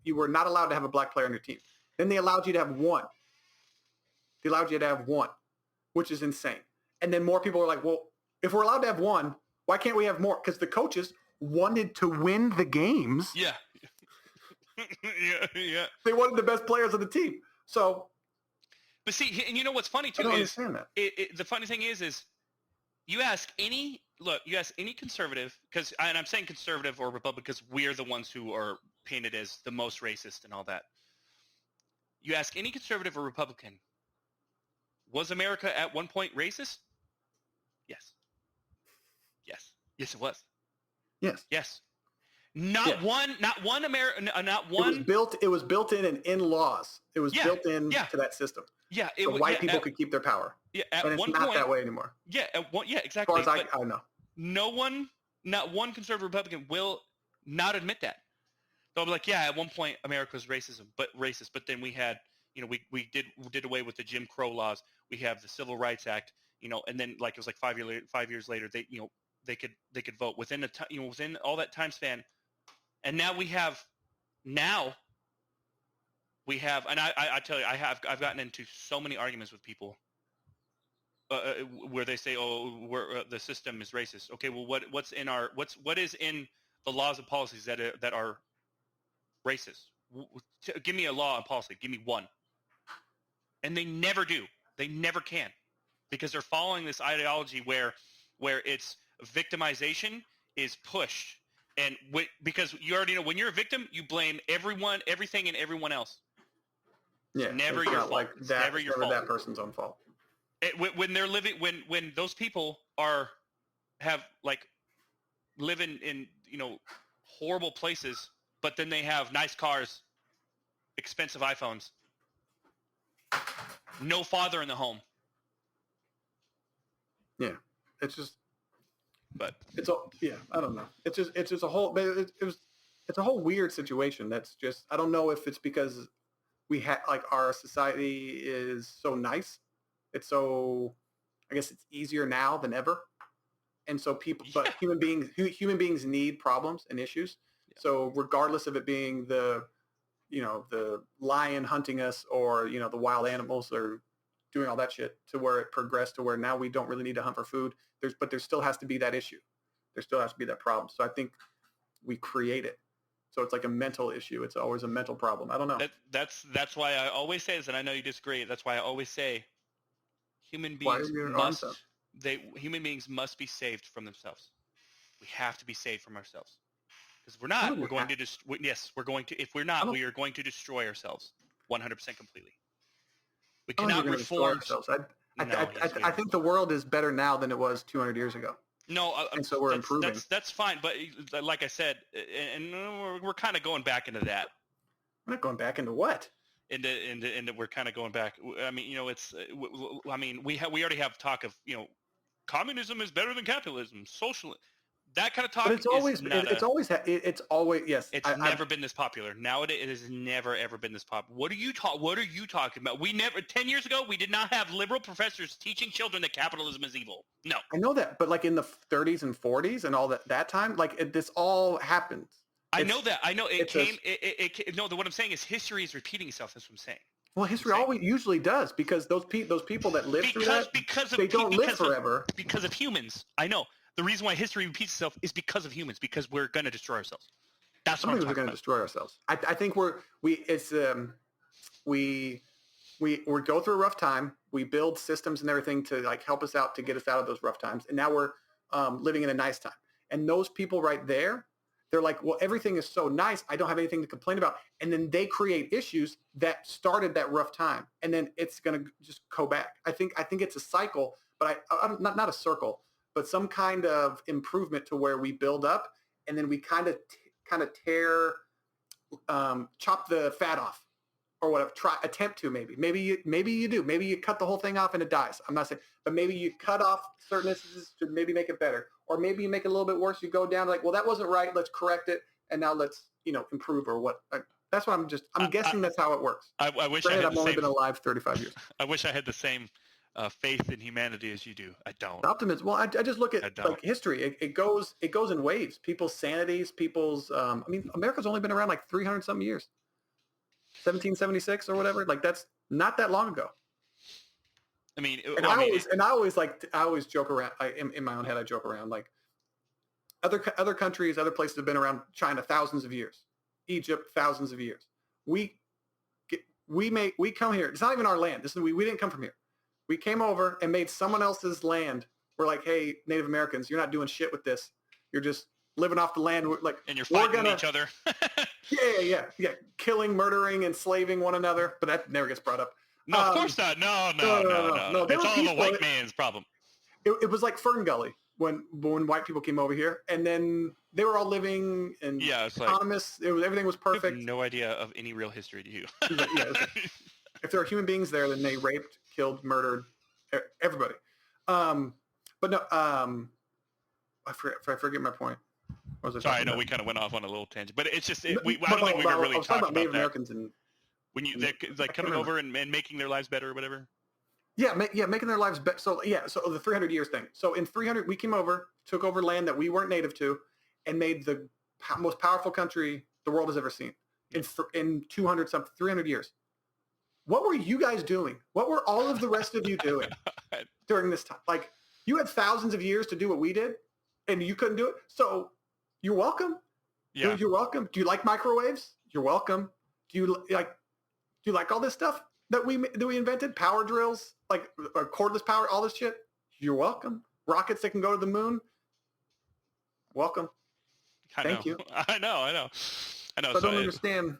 you were not allowed to have a black player on your team. Then they allowed you to have one. They allowed you to have one, which is insane. And then more people are like, well, if we're allowed to have one, why can't we have more? Because the coaches wanted to win the games. Yeah. yeah. They wanted the best players on the team. So, but see, and you know what's funny too I don't is understand that. The funny thing is you ask any conservative, and I'm saying conservative or Republican because we're the ones who are painted as the most racist and all that. You ask any conservative or Republican, was America at one point racist? Yes. Yes, it was. Yes. Not one American, not one. It was built in laws. It was built in to that system. Yeah, so white people could keep their power. Yeah, at and it's one not point that way anymore. Yeah, exactly. As far as I know. Not one conservative Republican will not admit that. They'll be like, yeah, at one point America was racist, but then we had, we did away with the Jim Crow laws. We have the Civil Rights Act, and then like it was like 5 years later, they could vote within within all that time span. And now we have, and I tell you, I've gotten into so many arguments with people where they say, oh, the system is racist. Okay, well, what is in the laws and policies that are racist? Give me a law and policy. Give me one. And they never do. They never can, because they're following this ideology where it's victimization is pushed. And because you already know when you're a victim, you blame everything and everyone else. Yeah, it's never your fault. Like it's that, never your fault. That person's own fault. When they're living, when those people live in horrible places, but then they have nice cars, expensive iPhones, no father in the home. Yeah, it's just. But it's I don't know. It's just a whole. It's a whole weird situation. That's just. I don't know if it's because we had our society is so nice. It's so. I guess it's easier now than ever, and so human beings need problems and issues. Yeah. So regardless of it being the lion hunting us or the wild animals or doing all that shit, to where it progressed to where now we don't really need to hunt for food. But there still has to be that issue. There still has to be that problem. So I think we create it. So it's like a mental issue. It's always a mental problem. I don't know. That's why I always say this, and I know you disagree. That's why I always say human beings must be saved from themselves. We have to be saved from ourselves. Because if we're not, we're going to. If we're not, we are going to destroy ourselves 100% completely. We cannot reform ourselves. I think the world is better now than it was 200 years ago. No, and so we're improving. That's fine, but like I said, and we're kind of going back into that. We're not going back into what? Into we're kind of going back. I mean, it's. I mean, we already have talk of communism is better than capitalism, social. That kind of talk. But it's always yes. It's never been this popular. Nowadays, it has never ever been this popular. What are you talking about? 10 years ago, we did not have liberal professors teaching children that capitalism is evil. No. I know that, but like in the 30s and 40s and all that time, this all happened. I know that. I know it came. No, what I'm saying is history is repeating itself. That's what I'm saying. Well, history always usually does, because those people that live through that, they don't live forever. Because of humans. I know. The reason why history repeats itself is because of humans, because we're going to destroy ourselves. That's what I'm talking about. We're going to destroy ourselves. I think we go through a rough time. We build systems and everything to help us out, to get us out of those rough times. And now we're living in a nice time. And those people right there, they're like, well, everything is so nice. I don't have anything to complain about. And then they create issues that started that rough time. And then it's going to just go back. I think it's a cycle, but not a circle, but some kind of improvement to where we build up, and then we kind of tear, chop the fat off, or whatever. Attempt to maybe you do. Maybe you cut the whole thing off and it dies. I'm not saying, but maybe you cut off certain instances to maybe make it better, or maybe you make it a little bit worse. You go down well, that wasn't right. Let's correct it, and now let's improve, or what. That's what I'm guessing that's how it works. I wish I've only been alive 35 years. I wish I had the same faith in humanity as you do. I don't. Optimism. Well, I just look at history. It goes in waves. People's sanities. America's only been around 300 something years. 1776 or whatever. Like that's not that long ago. I mean, And I always joke around. In my own head, I joke around like other countries, other places have been around China thousands of years, Egypt thousands of years. We come here. It's not even our land. We didn't come from here. We came over and made someone else's land. We're like, hey, Native Americans, you're not doing shit with this. You're just living off the land. And you're fighting each other. yeah. Killing, murdering, enslaving one another. But that never gets brought up. No, of course not. No. It's all the white man's problem. Mm-hmm. It was like Fern Gully when white people came over here, and then they were all living and it's autonomous. Everything was I perfect. have no idea of any real history to you. If there are human beings there, then they raped, killed, murdered everybody. But no, I forget my point. What was I Sorry, I know about? we kind of went off on a little tangent, but it's just I don't think we I could really was talk talking about Native that. Americans and When they're like coming over and making their lives better or whatever. making their lives better. So the 300 years thing. So in 300, we came over, took over land that we weren't native to, and made the most powerful country the world has ever seen in 300 years. What were you guys doing? What were all of the rest of you doing during this time? Like, you had thousands of years to do what we did, and you couldn't do it. So you're welcome. Yeah. You're welcome. Do you like microwaves? You're welcome. Do you like all this stuff that we invented? Power drills, like cordless power, all this shit? You're welcome. Rockets that can go to the moon? Welcome. Thank you. I know. But I don't understand.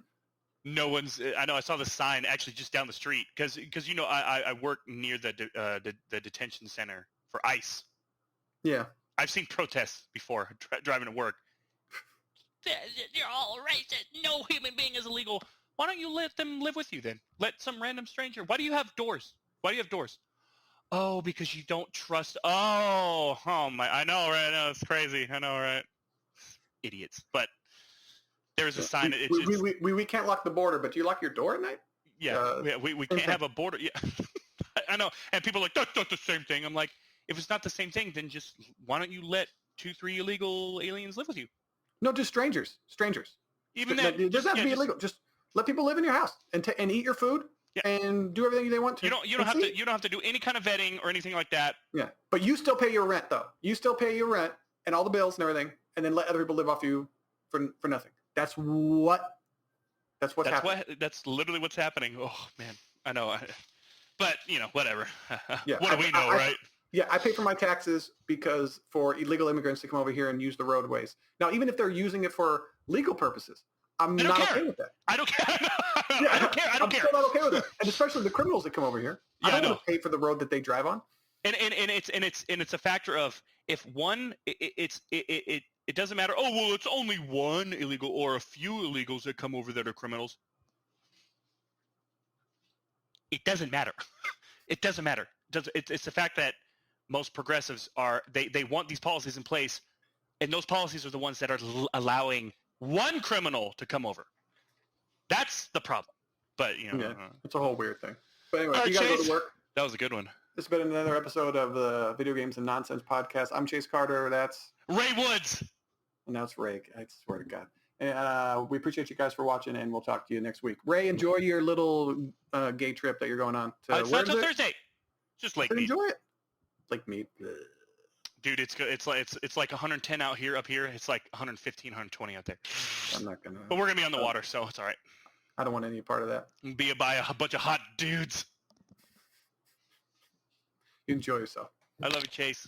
No one's. I know. I saw the sign actually just down the street because I work near the detention center for ICE. Yeah. I've seen protests before driving to work. You're all racist. No human being is illegal. Why don't you let them live with you then? Let some random stranger. Why do you have doors? Oh, because you don't trust. Oh my! I know, right? I know it's crazy. I know, right? Idiots. But there's a sign. We can't lock the border, but do you lock your door at night? Yeah, we can't have a border. Yeah, I know. And people are like, that's not the same thing. I'm like, if it's not the same thing, then just why don't you let 2-3 illegal aliens live with you? No, just strangers. Even that. It doesn't have to be illegal. Just let people live in your house and eat your food and do everything they want to. You don't have to do any kind of vetting or anything like that. Yeah, but you still pay your rent though. You still pay your rent and all the bills and everything, and then let other people live off you for nothing. That's what's happening. That's literally what's happening. Oh man, I know. But whatever. Yeah, what do we know, right? Yeah, I pay for my taxes because for illegal immigrants to come over here and use the roadways. Now, even if they're using it for legal purposes, I'm not okay with that. I don't care. Yeah, I don't care. I'm still not okay with it, and especially the criminals that come over here. Yeah, I don't want to pay for the road that they drive on. And it's a factor of if one it doesn't matter. Oh well, it's only one illegal or a few illegals that come over that are criminals. It doesn't matter. It doesn't matter. It's the fact that most progressives they want these policies in place, and those policies are the ones that are allowing one criminal to come over. That's the problem. But it's a whole weird thing. But anyway, right, you gotta Chase, go to work. That was a good one. This has been another episode of the Video Games and Nonsense podcast. I'm Chase Carter. That's Ray Woods. And that's Ray. I swear to God. And we appreciate you guys for watching, and we'll talk to you next week. Ray, enjoy your little gay trip that you're going on. It's not till Thursday. Just Lake Mead. Enjoy it. Lake Mead. Dude, it's good. It's like 110 out here. Up here, it's like 115, 120 out there. I'm not gonna. But we're gonna be on the water, so it's all right. I don't want any part of that. Be by a bunch of hot dudes. You enjoy yourself. I love you, Chase.